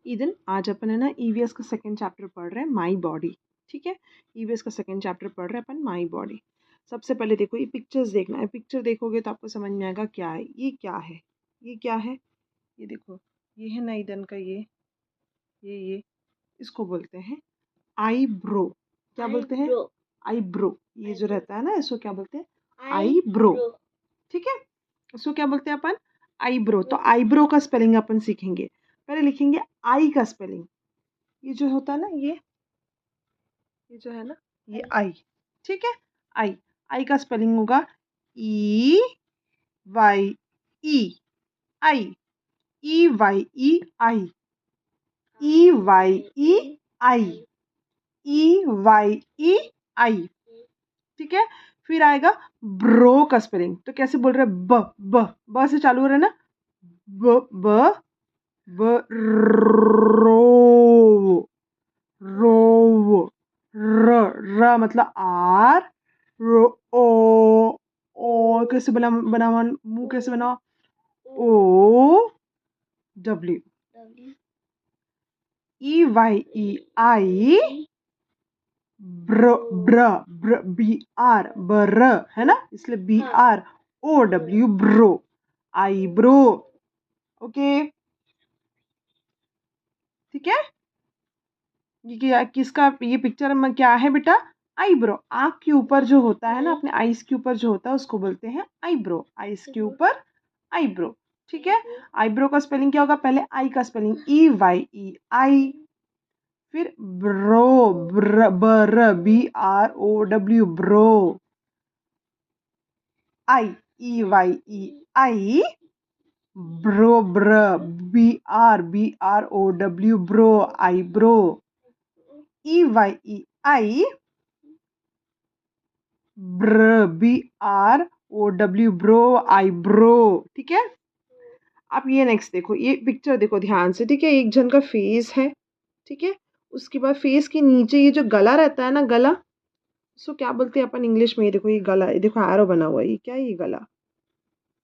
Eden आज अपन है ना ईवीएस का सेकंड चैप्टर पढ़ रहे हैं माई बॉडी। ठीक है, ईवीएस का सेकंड चैप्टर पढ़ रहे हैं अपन माई बॉडी। सबसे पहले देखो ये पिक्चर्स देखना है, पिक्चर देखोगे तो आपको समझ में आएगा क्या है, ये क्या है, ये क्या है। ये देखो, ये है ना ईदन का ये इसको बोलते हैं आईब्रो। क्या बोलते हैं? आईब्रो। ये जो रहता है ना इसको क्या बोलते हैं? आईब्रो। ठीक है, इसको क्या बोलते हैं अपन? आईब्रो। तो आईब्रो का स्पेलिंग अपन सीखेंगे। पहले लिखेंगे आई का स्पेलिंग। ये जो होता है ना ये जो है ना ये आई। ठीक है, आई। आई का स्पेलिंग होगा ई वाई ई। आई, ई वाई ई आई, ई वाई ई आई, ई वाई ई आई। ठीक है, फिर आएगा ब्रो का स्पेलिंग। तो कैसे बोल रहे हैं? ब ब ब से चालू हो रहा है ना, ब ब ब रो रो र र मतलब आर रो ओ कैसे बना बना मुंह कैसे बना? O W E Y E आई ब्र ब्र ब्र बी आर ब्र है ना, इसलिए B R O W brow. Eye brow. Okay, ठीक है। ये किसका ये पिक्चर में क्या है बेटा? आईब्रो। आँख के ऊपर जो होता है ना, अपने आईज के ऊपर जो होता है उसको बोलते हैं आईब्रो। आईज के ऊपर आईब्रो। ठीक है, आईब्रो का स्पेलिंग क्या होगा? पहले आई का स्पेलिंग ई वाई ई आई, फिर ब्रो ब्र बर B R O W brow. Eye, E Y E eye, brow ब्र B R O W brow, eyebrow. E Y E आई ब्र B R O W brow, eyebrow. ठीक है, अब ये नेक्स्ट देखो, ये पिक्चर देखो ध्यान से। ठीक है, एक जन का फेस है। ठीक है, उसके बाद फेस के नीचे ये जो गला रहता है ना, गला, इसको क्या बोलते हैं अपन इंग्लिश में? ये देखो, ये गला, ये देखो एरो बना हुआ है, ये क्या है? ये गला,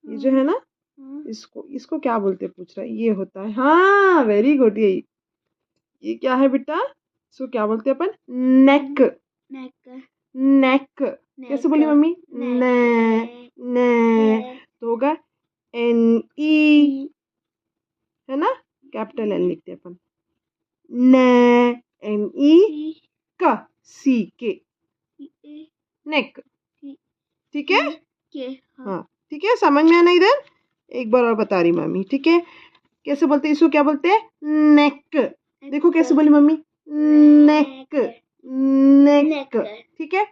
ये जो है ना, इसको इसको क्या बोलते हैं पूछ रहा है? ये होता है, हाँ वेरी गुड, यही। ये क्या है बेटा? इसको क्या बोलते हैं अपन? नेक। नेक कैसे बोली मम्मी? ने ने तो होगा एन ई, है ना, कैपिटल एन लिखते हैं अपन। ने एन ई क सी के, नेक। ठीक है, हाँ ठीक है, समझ में आना इधर? एक बार और बता रही मम्मी। ठीक है, कैसे बोलते हैं इसको? क्या बोलते हैं? नेक। देखो कैसे बोली मम्मी? नेक नेक। ठीक है,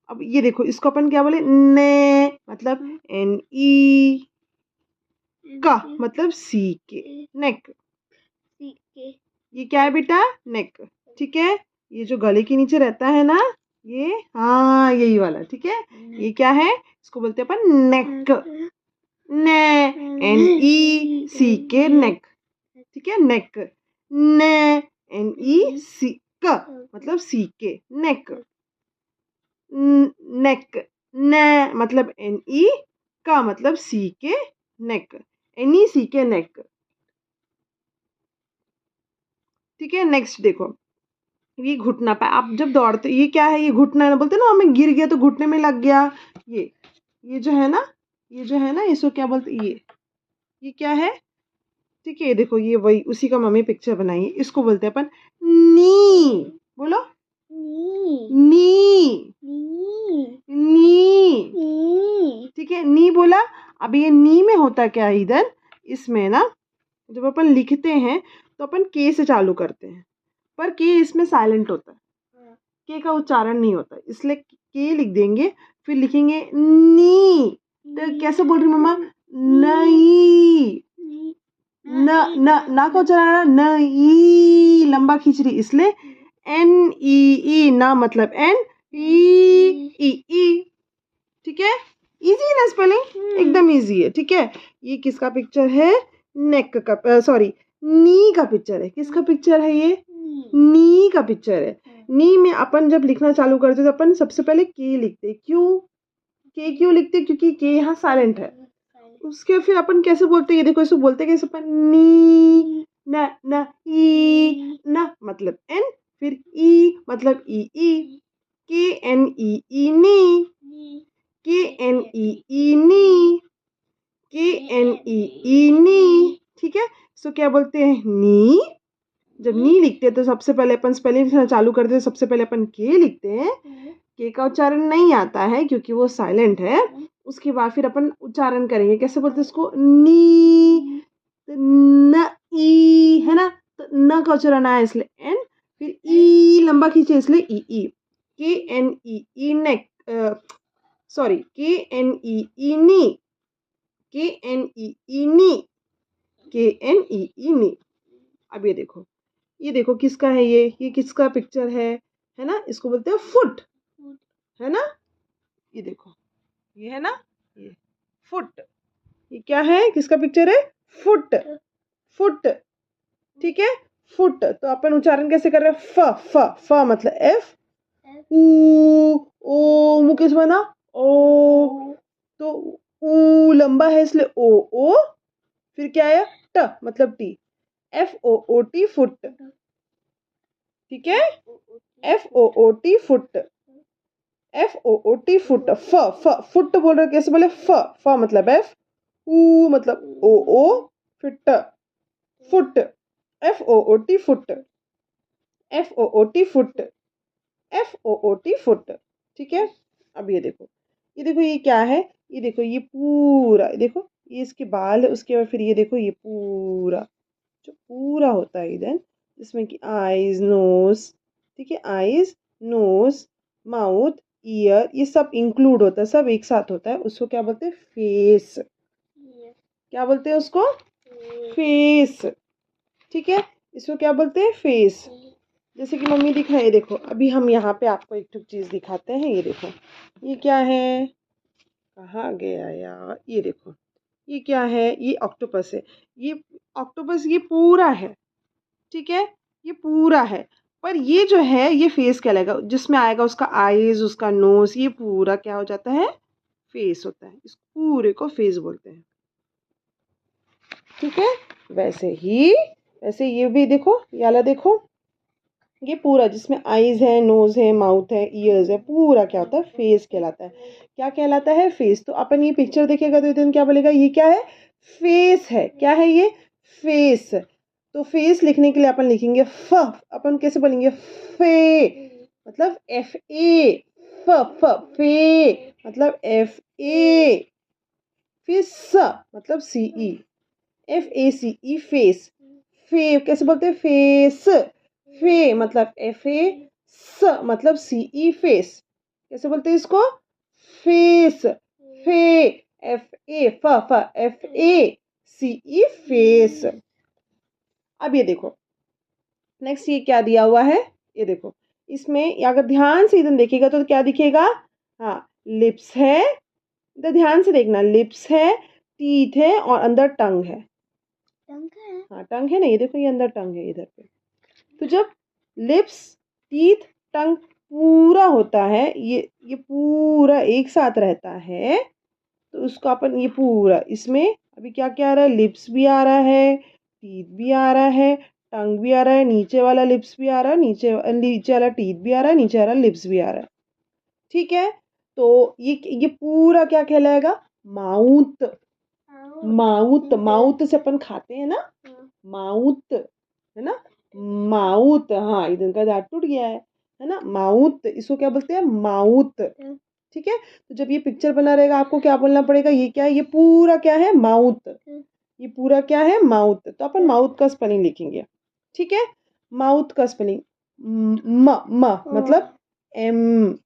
अब ये देखो, इसको अपन क्या बोले? ने मतलब एन ई, का मतलब सी के, नेक। ये क्या है बेटा? नेक। ठीक है, ये जो गले के नीचे रहता है ना, ये, हाँ यही वाला। ठीक है, ये क्या है? इसको बोलते हैं अपन नेक। ने एन ई सी के, नेक। ठीक है, नेक। ने एन ई सी क मतलब सी के, नेक। नेक, ने मतलब एन ई, का मतलब सी के, नेक। एन ई सी के, नेक। ठीक है, नेक्स्ट देखो, ये घुटना पे आप जब दौड़ते, ये क्या है? ये घुटना ना बोलते ना, हमें गिर गया तो घुटने में लग गया। ये जो है ना, ये जो है ना, इसको क्या बोलते? ये क्या है? ठीक है, ये देखो, ये वही उसी का मम्मी पिक्चर बनाई है, इसको बोलते हैं अपन नी। बोलो नी नी। ठीक है, नी बोला। अब ये नी में होता क्या है इधर? इसमें ना जब अपन लिखते हैं तो अपन के से चालू करते हैं, पर के इसमें साइलेंट होता है, के का उच्चारण नहीं होता, इसलिए के लिख देंगे, फिर लिखेंगे नी। तो कैसे बोल रही मम्मा? नई। न न ना का उच्चारण न ई, लंबा खींच रही, इसलिए एन ई ई, ना मतलब एन ई ई। ठीक है, इजी है ना स्पेलिंग? एकदम इजी है। ठीक है, ये किसका पिक्चर है? नेक का, सॉरी नी का पिक्चर है। किसका पिक्चर है? ये नी का पिक्चर है। नी में अपन जब लिखना चालू करते तो अपन सबसे पहले के लिखते। क्यों के क्यों लिखते? क्योंकि के यहाँ साइलेंट है। उसके फिर अपन कैसे बोलते? ये देखो, इसको बोलते कैसे अपन? नी न न ई, न मतलब एन, फिर ई मतलब ई, के एन ई नी, के एन ई नी, के एन ई नी, ठीक है। सो क्या बोलते हैं, नी। जब नी लिखते हैं तो सबसे पहले अपन स्पेलिंग चालू करते हैं, सबसे पहले अपन के लिखते हैं। के का उच्चारण नहीं आता है क्योंकि वो साइलेंट है। उसके बाद फिर अपन उच्चारण करेंगे, कैसे बोलते हैं उसको, नी। तो न ई है ना, तो न का उच्चारण आया इसलिए एन, फिर ई लंबा खींचे इसलिए ई, के एन ई नेक, सॉरी, के एन ई नी, के एन ई नी, के एन ई नी। अब ये देखो किसका है, ये किसका पिक्चर है ना, इसको बोलते हैं फुट, है ना। ये देखो, ये है ना, ये फुट, ये क्या है, किसका पिक्चर है, फुट, फुट, ठीक है। फुट, तो अपन उच्चारण कैसे कर रहे हैं, फ फ फ मतलब एफ, ऊ, ओ मुकेश बना, ओ, तो ऊ लंबा है इसलिए ओ, फिर क्या है, ट मतलब टी, FOOT फुट, ठीक है, FOOT फुट, FOOT फुट, फ फुट बोल रहे कैसे बोले, फ मतलब एफ, ऊ मतलब ओ, फिर ट, foot, FOOT foot, FOOT foot, FOOT foot, ठीक है। अब ये क्या है, ये देखो, ये पूरा, ये देखो, ये इसके बाल है, उसके बाद फिर ये देखो, ये पूरा जो पूरा होता है इधर, जिसमें कि आईज नोज, ठीक है, आईज नोज माउथ ईयर, ये सब इंक्लूड होता है, सब एक साथ होता है, उसको क्या बोलते हैं, फेस। क्या बोलते हैं उसको, फेस, ठीक है, इसको क्या बोलते हैं, फेस। जैसे कि मम्मी दिखा है, देखो अभी हम यहाँ पे आपको एक चीज दिखाते हैं, ये देखो, ये क्या है, कहाँ गया यार, ये देखो, ये क्या है, ये ऑक्टोपस है, ये ऑक्टोपस ये पूरा है, ठीक है, ये पूरा है, पर ये जो है ये फेस कहलाएगा, जिसमें आएगा उसका आईज, उसका नोज, ये पूरा क्या हो जाता है, फेस होता है, इस पूरे को फेस बोलते हैं, ठीक है। वैसे ये भी देखो, ये वाला देखो, ये पूरा जिसमें आईज है, नोज है, माउथ है, ईयर्स है, पूरा क्या होता है, फेस कहलाता है। क्या कहलाता है, फेस। तो अपन ये पिक्चर देखेगा तो इधर क्या बोलेगा, ये क्या है, फेस है, क्या है ये, फेस। तो फेस लिखने के लिए अपन लिखेंगे फ, अपन कैसे बोलेंगे, फे मतलब FA, फ फ फे मतलब FA, फिर स मतलब CE, FACE फेस, फे कैसे बोलते हैं, फेस, फे मतलब FA, स मतलब CE फेस, कैसे बोलते हैं इसको, फेस, फे, FA फ फ FACE फेस। अब ये देखो, नेक्स्ट ये क्या दिया हुआ है, ये देखो, इसमें अगर ध्यान से इधर देखिएगा तो क्या दिखेगा, हाँ, लिप्स है, इधर ध्यान से देखना, लिप्स है, टीथ है और अंदर टंग है, हाँ टंग है ना, ये देखो, ये अंदर टंग है इधर पे। तो जब लिप्स, टीथ, टंग पूरा होता है, ये पूरा एक साथ रहता है, तो उसको अपन ये पूरा, इसमें अभी क्या क्या आ रहा है, लिप्स भी आ रहा है, टीथ भी आ रहा है, टंग भी आ रहा है, नीचे वाला लिप्स भी आ रहा है, नीचे वाला टीथ भी आ रहा है, नीचे वाला लिप्स भी आ रहा है, ठीक है। तो ये पूरा क्या कहलाएगा, माउथ, माउथ, माउथ से अपन खाते हैं ना, माउथ, है ना, माउथ, हाँ इधर का दांत टूट गया है ना, माउथ, इसको क्या बोलते हैं, माउथ, ठीक है। तो जब ये पिक्चर बना रहेगा आपको क्या बोलना पड़ेगा, ये क्या है, ये पूरा क्या है, माउथ, ये पूरा क्या है, माउथ। तो अपन माउथ का स्पेलिंग लिखेंगे, ठीक है, माउथ का स्पेलिंग, म मतलब M,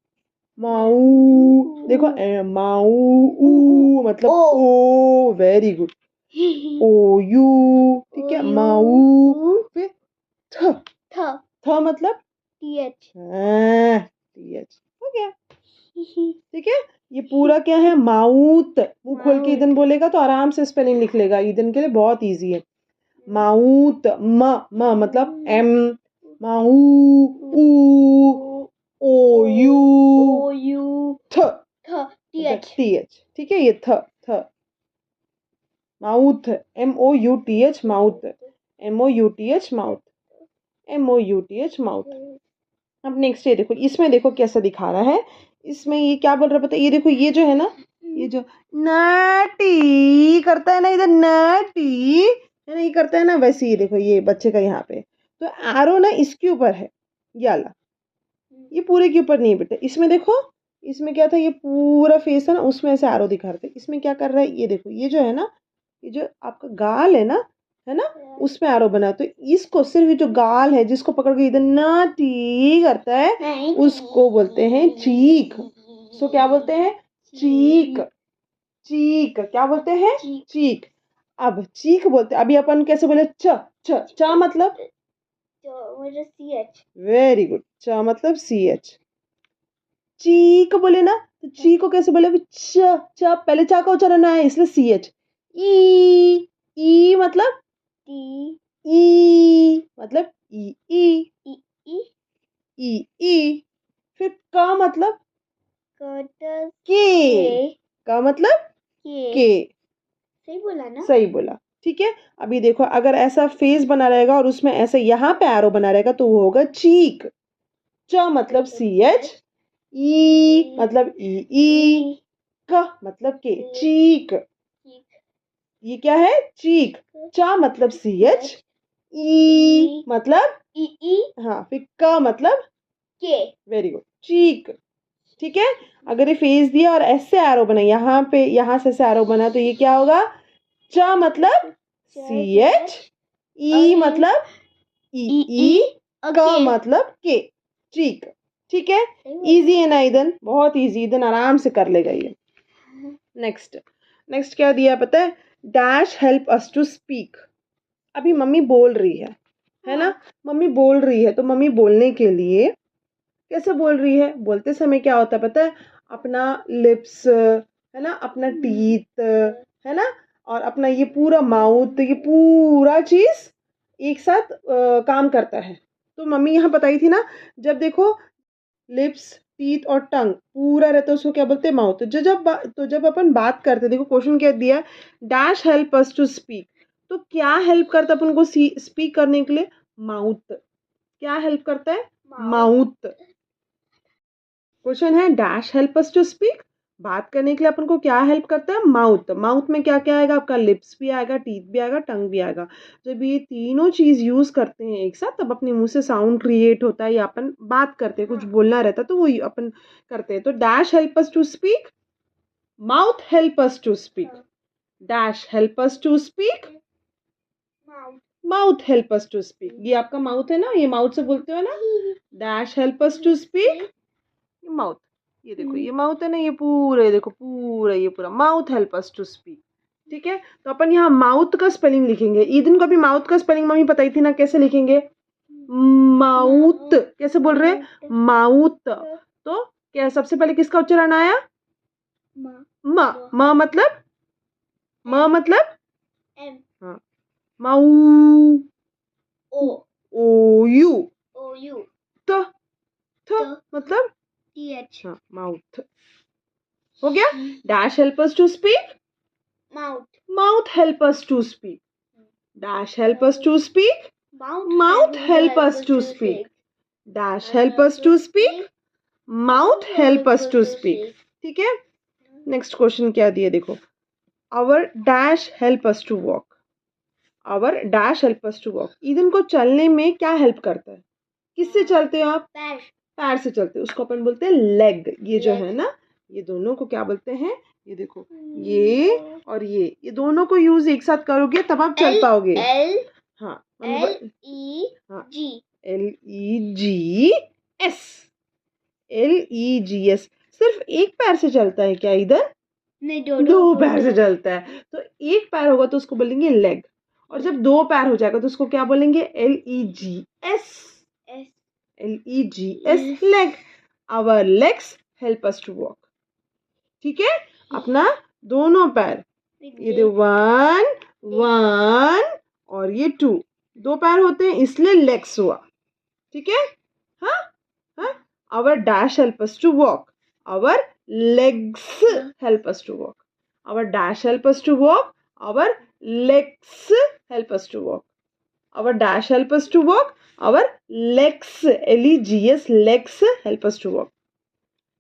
माऊ, देखो माऊ, ऊ मतलब ओ, वेरी गुड, OU, ठीक है, माऊ, फिर थ, थ मतलब TH, हो गया, ठीक है। ये पूरा क्या है, माउथ, मुंह खोल के ईदन बोलेगा तो आराम से स्पेलिंग लिख लेगा, ईदन के लिए बहुत इजी है, माउथ, म मतलब M, माऊ, ऊ, OU, थ, TH, ठीक है, ये थ, mouth, MOUTH, mouth, MOUTH mouth, MOUTH mouth. अब नेक्स्ट ये देखो, इसमें देखो कैसा दिखा रहा है, इसमें ये क्या बोल रहा है पता है, ये देखो ये जो है ना, ये जो नाटी करता है ना इधर, नाटी है ना, ये करता है ना, वैसे ये देखो ये बच्चे का यहाँ पे, तो एरो ना इसके ऊपर है, ये वाला, ये पूरे के ऊपर नहीं बेटा। इसमें देखो, इसमें क्या था, ये पूरा फेस है ना, उसमें ऐसे एरो दिखा रहे थे, इसमें क्या कर रहा है, ये देखो ये जो है ना, ये जो आपका गाल है ना, उसमें एरो बना, तो इसको सिर्फ ये जो गाल है जिसको पकड़ के इधर नाटी करता है, उसको बोलते हैं चीक। सो क्या बोलते हैं, चीक, चीक क्या बोलते हैं, चीक। अब चीक बोलते, अभी अपन कैसे बोले, च च, च मतलब वेरी गुड, च मतलब CH। चीक बोले ना, तो ची को कैसे बोले, च च, पहले चा का उच्चारण है इसलिए CH। ई मतलब ई मतलब ई, ई। फिर का मतलब के, का मतलब के। सही बोला ना, सही बोला, ठीक है। अभी देखो, अगर ऐसा फेस बना रहेगा और उसमें ऐसे यहाँ पे एरो बना रहेगा तो वो होगा चीक। च मतलब CH, ई मतलब ई, क मतलब के, चीक। ये क्या है, चीक। च मतलब CH, ई मतलब ई, हाँ, फिर क मतलब के। वेरी गुड, चीक, ठीक है। अगर ये फेस दिया और ऐसे एरो बना, यहाँ पे यहाँ से एरो बना, तो ये क्या होगा, च मतलब CH, ई मतलब ई, क मतलब के, चीक, ठीक है। इजी है ना ईदन, बहुत इजी, ईदन आराम से कर लेगा ये। नेक्स्ट, नेक्स्ट क्या दिया पता है, dash help us to speak. अभी मम्मी बोल रही है ना, मम्मी बोल रही है, तो मम्मी बोलने के लिए कैसे बोल रही है, बोलते समय क्या होता है पता है, अपना लिप्स है ना, अपना टीथ है ना, और अपना ये पूरा माउथ, ये पूरा चीज एक साथ काम करता है। तो मम्मी यहाँ बताई थी ना, जब देखो लिप्स, टीथ और टंग पूरा रहता है उसको क्या बोलते हैं, माउथ। तो जब अपन बात करते, देखो क्वेश्चन क्या दिया, dash help us to speak, तो क्या हेल्प करता है अपन को स्पीक करने के लिए, माउथ। क्या हेल्प करता है, माउथ। क्वेश्चन है dash help us to speak, बात करने के लिए अपन को क्या हेल्प करता है, माउथ। माउथ में क्या क्या आएगा, आपका लिप्स भी आएगा, टीथ भी आएगा, टंग भी आएगा। जब ये तीनों चीज यूज करते हैं एक साथ, तब अपने मुंह से साउंड क्रिएट होता है, या अपन बात करते हैं, कुछ बोलना रहता है तो वो अपन करते हैं। तो dash help us to speak, mouth help us to speak. Dash help us to speak, mouth help us to speak. ये आपका माउथ है ना, ये माउथ से बोलते हो ना, dash help us to speak, mouth. ये देखो ये माउथ है ना, ये पूरा, ये देखो पूरा, ये पूरा mouth help us to speak, ठीक है। तो अपन यहाँ माउथ का स्पेलिंग लिखेंगे। ईदन को भी माउथ का स्पेलिंग मम्मी बताई थी ना, कैसे लिखेंगे, माउथ। कैसे बोल रहे हैं, माउथ। तो क्या सबसे पहले किसका उच्चारण आया, म। म मतलब, म मतलब हाँ, माऊ, ओ यू, तो मतलब हाँ, माउथ। हो गया, dash help us to speak, mouth help us to speak, dash help us to speak, mouth help us to speak, dash help us to speak, mouth help us to speak, ठीक है। Next question क्या दिया देखो, our dash help us to walk, our dash help us to walk. ईदन को चलने में क्या हेल्प करता है, किससे चलते हो आप, पैर से चलते हो, उसको अपन बोलते हैं लेग। ये जो है ना, ये दोनों को क्या बोलते हैं, ये देखो ये और ये दोनों को यूज एक साथ करोगे तब आप चल पाओगे। हाँ, LEGS, LEGS। सिर्फ एक पैर से चलता है क्या इधर, नहीं, दो पैर से चलता है। तो एक पैर होगा तो उसको बोलेंगे लेग, और जब दो पैर हो जाएगा तो उसको क्या बोलेंगे, LEGS, LEGS, leg. Our legs help us to walk, ठीक है। अपना दोनों पैर, ये दो, 1 1 और ये 2, दो पैर होते हैं इसलिए लेग्स हुआ, ठीक है। हाँ हाँ, our dash help us to walk, our legs help us to walk, our dash help us to walk, our legs help us to walk, our dash help us to walk, our legs, legs, legs help us to walk.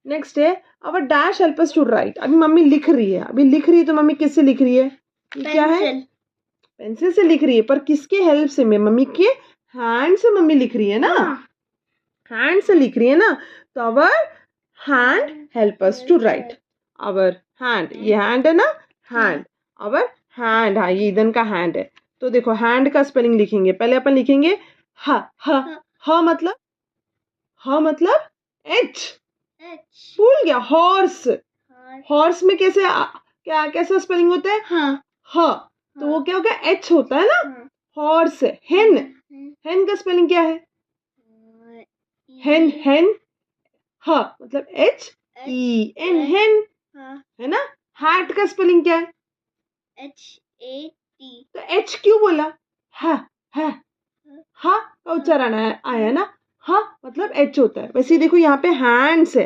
Next है our dash help us to write. अभी mummy लिख रही है, तो mummy किससे लिख रही है? ये क्या है? पेंसिल से लिख रही है, पर किसके हेल्प से? मम्मी के हैंड से मम्मी लिख रही है ना, हैंड से लिख रही है ना, तो our hand help us to write. our hand, ये हैंड है ना, हैंड, our hand, हाँ ये इधन का हैंड है. तो देखो हैंड का स्पेलिंग लिखेंगे. पहले अपन लिखेंगे ह मतलब एच. भूल गया? हॉर्स. हॉर्स में कैसा स्पेलिंग होता है? ह. तो वो क्या हो गया? एच होता है ना. हॉर्स. हेन, हेन का स्पेलिंग क्या है? हेन, ह मतलब एच ई एन, हेन, है ना. हैट का स्पेलिंग क्या है? HAT. तो एच क्यों बोला? हा का उच्चारण आया ना. हा मतलब एच होता है. वैसे देखो यहाँ पे हैंड्स है,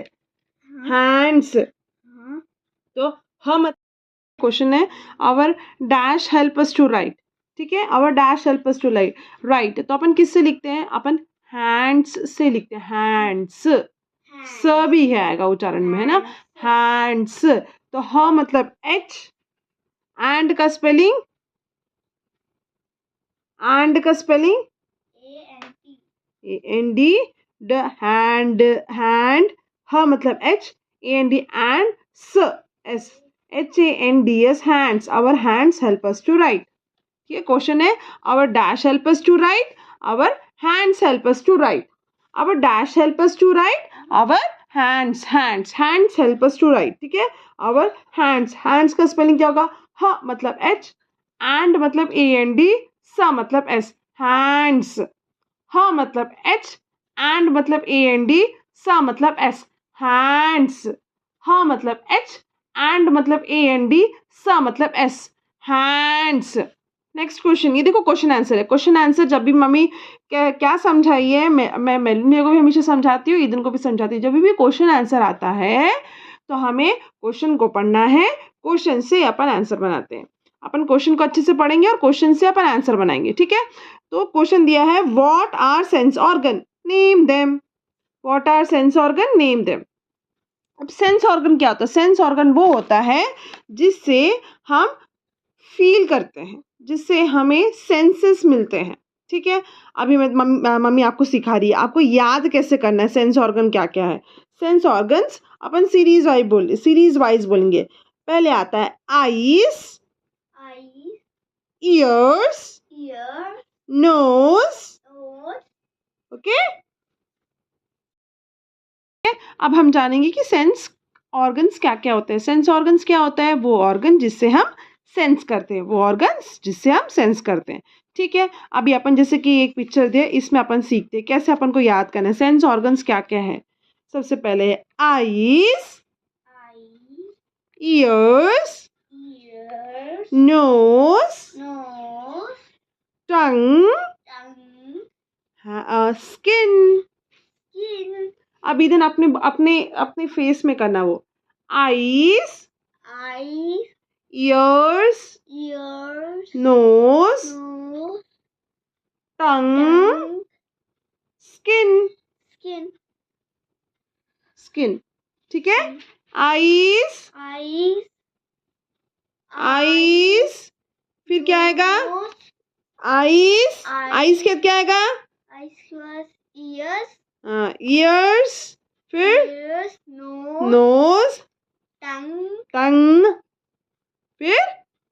हैंड्स. तो हम क्वेश्चन है our dash help us to write. ठीक है, our dash help us to write. तो अपन किससे लिखते हैं? अपन हैंड्स से लिखते हैं. हैंड्स, स भी है आएगा उच्चारण में, है ना. हैंड्स. तो ह मतलब एच, एंड का स्पेलिंग, एंड का spelling AND, the hand, hand. ह मतलब H, AND and S, HANDS, hands. Our hands help us to write. ये क्वेश्चन है our dash help us to write, our hands help us to write. Our dash help us to write, our hands help us to write. ठीक है, our hands का spelling क्या होगा? ह मतलब H, and मतलब AND, स मतलब S, हैंड्स. ह मतलब एच, एंड मतलब AND, स मतलब S, हैंड्स. ह मतलब एच, एंड मतलब AND, स मतलब S, हैंड्स. Next question. ये देखो क्वेश्चन आंसर है. क्वेश्चन आंसर जब भी मम्मी क्या समझाई है, मैं मेरे को भी हमेशा समझाती हूँ, ईदन को भी समझाती हूँ. जब भी क्वेश्चन आंसर आता है तो हमें क्वेश्चन को पढ़ना है, क्वेश्चन से अपन आंसर बनाते हैं. अपन क्वेश्चन को अच्छे से पढ़ेंगे और क्वेश्चन से अपन आंसर बनाएंगे. ठीक है, तो क्वेश्चन दिया है what are sense organ, name them. What are sense organ, name them. अब सेंस ऑर्गन क्या होता है? सेंस ऑर्गन वो होता है जिससे हम फील करते हैं, जिससे हमें सेंसेस मिलते हैं. ठीक है, अभी मम्मी आपको सिखा रही है, आपको याद कैसे करना है सेंस ऑर्गन क्या क्या है. सेंस ऑर्गन्स अपन सीरीज वाइज बोलेंगे. पहले आता है आईज, ईयर्स, नोज. ओके, अब हम जानेंगे कि सेंस ऑर्गन्स क्या क्या होते हैं. सेंस ऑर्गन्स क्या होता है? वो ऑर्गन जिससे हम सेंस करते हैं, वो ऑर्गन्स जिससे हम सेंस करते हैं. ठीक है, अभी अपन जैसे कि एक पिक्चर दिया, इसमें अपन सीखते हैं कैसे अपन को याद करना है सेंस ऑर्गन्स क्या क्या है. सबसे पहले आईज, ईयर्स, नोज, टंग, स्किन. अब इधर अपने फेस में करना. वो आईज, ईयर्स, नोज, टंग, स्किन. ठीक है, आईज, फिर क्या आएगा? आईज के क्या आएगा? ईयर्स, फिर नोज, टंग, फिर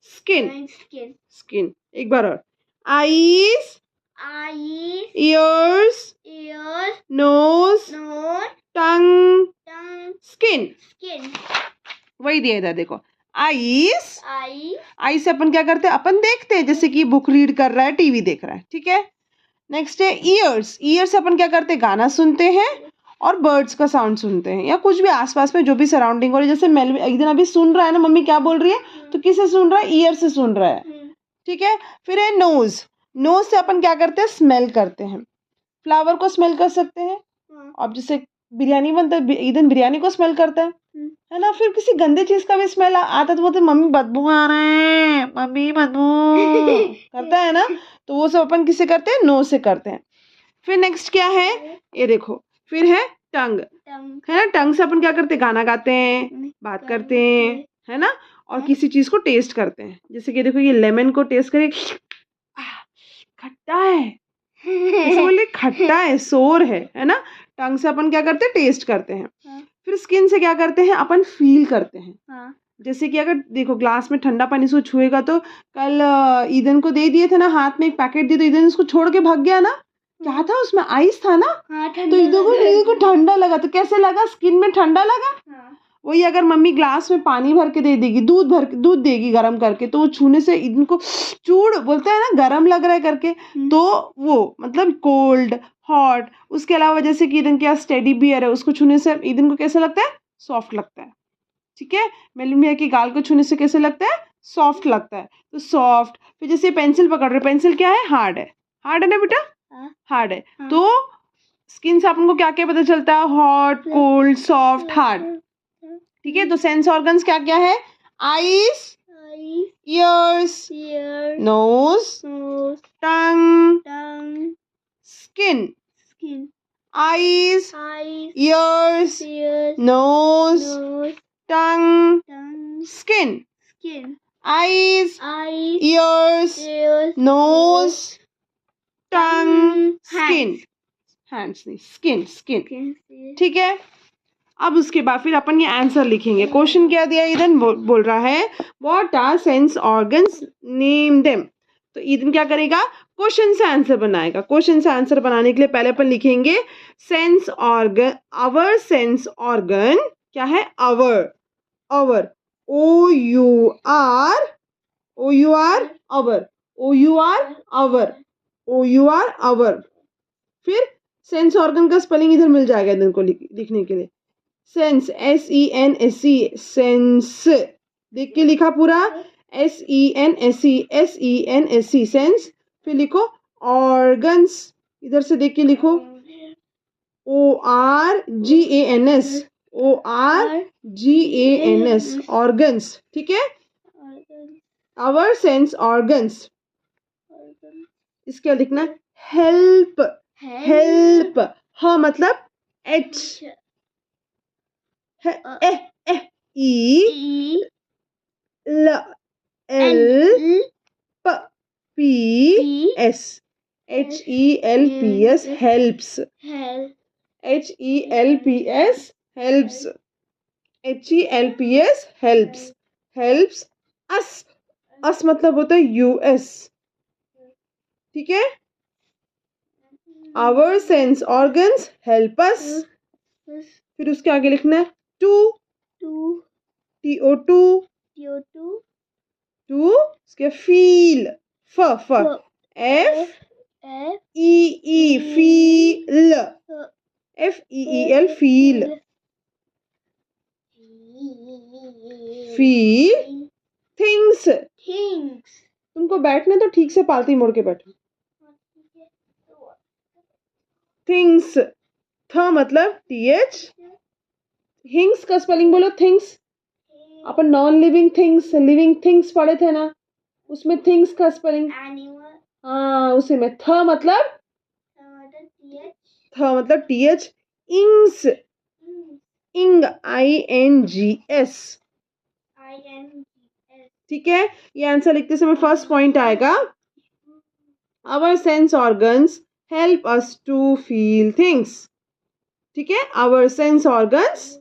स्किन. एक बार और. आईज, ईयर्स, नोज, टंग, स्किन. वही दिया इधर देखो. आई से अपन क्या करते हैं? अपन देखते हैं, जैसे कि बुक रीड कर रहा है, टीवी देख रहा है. ठीक है, नेक्स्ट है ईयर्स. ईयर्स से अपन क्या करते हैं? गाना सुनते हैं और बर्ड्स का साउंड सुनते हैं, या कुछ भी आसपास में जो भी सराउंडिंग हो रही है. जैसे मेल एक दिन अभी सुन रहा है ना, मम्मी क्या बोल रही है, तो किससे सुन रहा है? ईयर से सुन रहा है. ठीक है, फिर है नोज. नोज से अपन क्या करते हैं? स्मेल करते हैं. फ्लावर को स्मेल कर सकते हैं. अब जैसे बिरयानी बनता है, ईदन बिरयानी को स्मेल करता है. है ना। फिर किसी गंदे चीज का भी स्मेल आता तो बोलते मम्मी बदबू आ रहा है, मम्मी बदबू करता है ना। तो वो सब अपन किससे करते हैं, नो से करते हैं। फिर नेक्स्ट क्या है, ये देखो, फिर है टंग, है ना। टंग से अपन क्या करते हैं, गाना गाते हैं, बात करते हैं, है ना। और किसी चीज को टेस्ट करते हैं, जैसे कि देखो ये लेमन को टेस्ट करें, खट्टा है, जैसे बोले खट्टा है, सोर है ना। टंग से अपन क्या करते हैं, टेस्ट करते हैं। फिर स्किन से क्या करते हैं, अपन फील करते हैं। जैसे कि अगर देखो ग्लास में ठंडा पानी से छुएगा, तो कल ईदन को दे दिए थे ना, हाथ में एक पैकेट दिए तो ईदन उसको छोड़ के भाग गया ना। क्या था उसमें, आइस था ना। तो ईदन को ठंडा लगा, तो कैसे लगा, स्किन में ठंडा लगा। वही अगर मम्मी ग्लास में पानी भर के दे देगी, दूध देगी गरम करके, तो वो छूने से ईदन को चूड़ बोलते हैं ना, गरम लग रहा है करके, तो वो मतलब कोल्ड हॉट। उसके अलावा जैसे कि ईदन के पास टेडी बियर है, उसको छूने से ईदन को कैसा लगता है, सॉफ्ट लगता है। ठीक है, मेलिन भैया की गाल को छूने से कैसे लगता है, सॉफ्ट लगता है। तो सॉफ्ट। फिर जैसे पेंसिल पकड़ रहे, पेंसिल क्या है, हार्ड है, हार्ड है ना बेटा, हार्ड है। तो स्किन से अपन को क्या क्या पता चलता है, हॉट, कोल्ड, सॉफ्ट, हार्ड। ठीक है, तो सेंस ऑर्गन्स क्या क्या है, आईज, ईयर्स, नोज, टंग, स्किन। आईज, ईयर्स, नोज, टंग, स्किन। आईज, ईयर्स, नोज, टंग, स्किन। हैंड्स नहीं, स्किन, स्किन। ठीक है, अब उसके बाद फिर अपन ये आंसर लिखेंगे। क्वेश्चन क्या दिया, ईदन बोल रहा है what are sense organs, name them. तो ईदन क्या करेगा, क्वेश्चन से आंसर बनाएगा। क्वेश्चन से आंसर बनाने के लिए पहले अपन लिखेंगे sense organ, our sense organ क्या है, our, our, O U R, O U R, our, O U R, our, O U R, our. फिर सेंस ऑर्गन का स्पेलिंग इधर मिल जाएगा ईदन को लिखने के लिए, सेंस, SENSE, सेंस, देख के लिखा पूरा, SENSE, सेंस। फिर लिखो ऑर्गन्स, इधर से देख के लिखो, ORGANS, ORGANS, ऑर्गन्स। ठीक है, आवर सेंस ऑर्गन्स। इसके लिखना हेल्प, हेल्प, हाँ मतलब H, HELPS, HELPS, helps, HELPS, helps, HELPS, helps, helps us, us मतलब होता है US। ठीक है, our sense organs help us। फिर उसके आगे लिखना है टू, TO2, टू, उसके फील, फ, FEE, feel, FEEL, feel, feel things. तुमको बैठना तो ठीक से पालती मोड़ के बैठो। थिंग्स, थ मतलब TH, हिंग्स का स्पेलिंग बोलो, थिंग्स। अपन non living things, living things पढ़े थे ना, उसमें थिंग्स का स्पेलिंग, हाँ उसी में थ मतलब TH, इंग्स, इंग, INGS। ठीक है, ये आंसर लिखते समय फर्स्ट पॉइंट आएगा, our sense organs help us to feel things. ठीक है, आवर सेंस ऑर्गन्स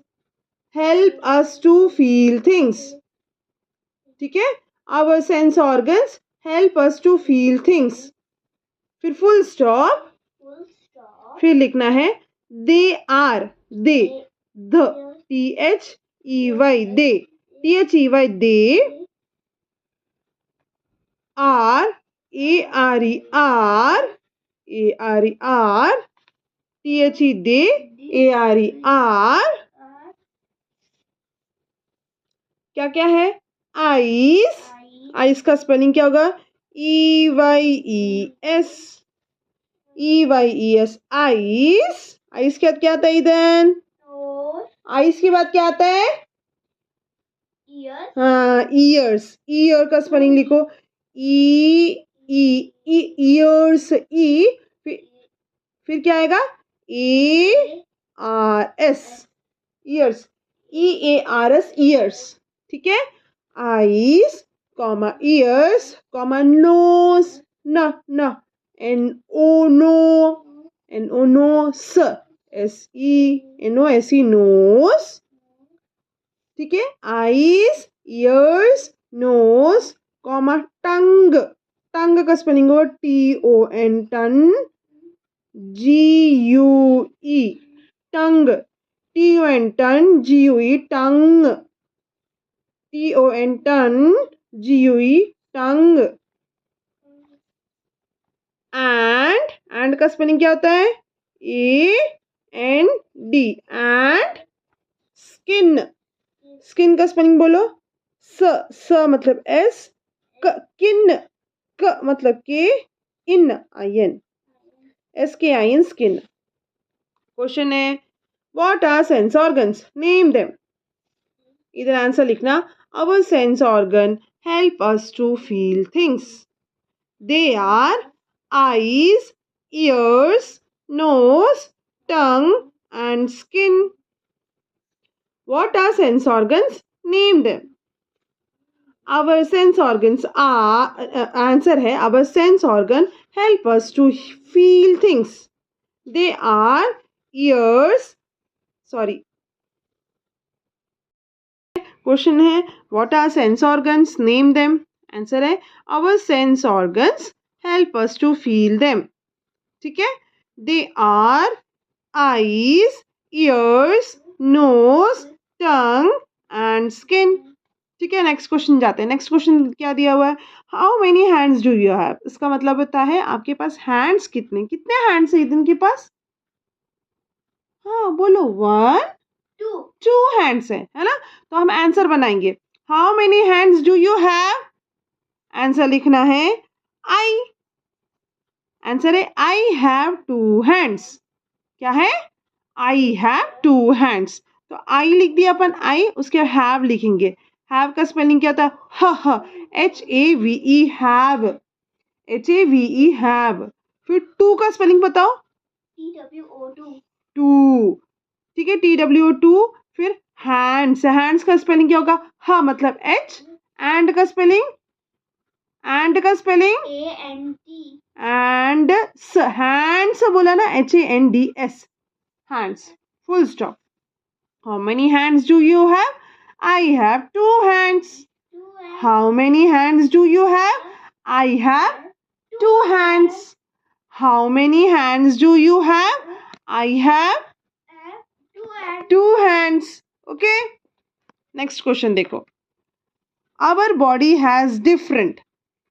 help us to feel things। ठीक है, our sense organs help us to feel things। फिर full stop, फिर लिखना है they are, they, the, THEY, they, THEY, they are, ARE, are, ARE, are, THE, they, ARE, are, क्या क्या है, ice, ice का स्पेलिंग क्या होगा, EYES, EYES, आइस। आइस के बाद क्या आता है इधर, आइस के बाद क्या आता है, Ears. हाँ, ईयर्स, ईयर का स्पेलिंग लिखो, ई ई ईयर्स, ई, फिर क्या आएगा, A R S, ears, E A R S, ears, ठीक है। Eyes comma ears comma nose, न न, N O no, N O no, स S E N O S E, nose, ठीक है। Eyes, ears, nose comma tongue, tongue का spelling हो T O N, ton, G U E, tongue, T O N ton, G U E, tongue, T O N ton, G U E, tongue. And का spelling क्या होता है, A N D, and skin, skin का spelling बोलो, स मतलब S, किन, क मतलब के, इन आई N, S K I N, skin. Question है, what are sense organs, name them. इधर आंसर लिखना, our sense organ help us to feel things, they are eyes, ears, nose, tongue and skin. What are sense organs? Name them. Our sense organs are, answer है, our sense organ help us to feel things. They are ears, sorry. Question है, what are sense organs? Name them. Answer है, our sense organs help us to feel them. ठीक है, they are eyes, ears, nose, tongue and skin. ठीक है, next question जाते हैं। Next question क्या दिया हुआ है, how many hands do you have. इसका मतलब होता है आपके पास हैंड्स कितने, कितने हैंड्स है इनके पास, हाँ बोलो, 1 2 हैंड्स है ना। तो हम आंसर बनाएंगे, how many hands do you have, answer लिखना है आई, आंसर है आई हैव 2 हैंड्स। क्या है, आई हैव 2 हैंड्स। तो आई लिख दिया अपन, आई, उसके हैव लिखेंगे, हैव का स्पेलिंग क्या था, ह, H A V E, have, H A V E, have. फिर 2 का स्पेलिंग बताओ, टू, ठीक है, TWO2। फिर हैंड्स, हैंड्स का स्पेलिंग क्या होगा, ह मतलब एच, एंड का स्पेलिंग, एंड का स्पेलिंग एंड, हैंड्स बोला ना, HANDS, hands, full stop. How many hands do you have? I have 2 hands. How many hands do you have? I have 2 hands. How many hands do you have? I have 2 hands. Okay. Next question देखो, our body has different,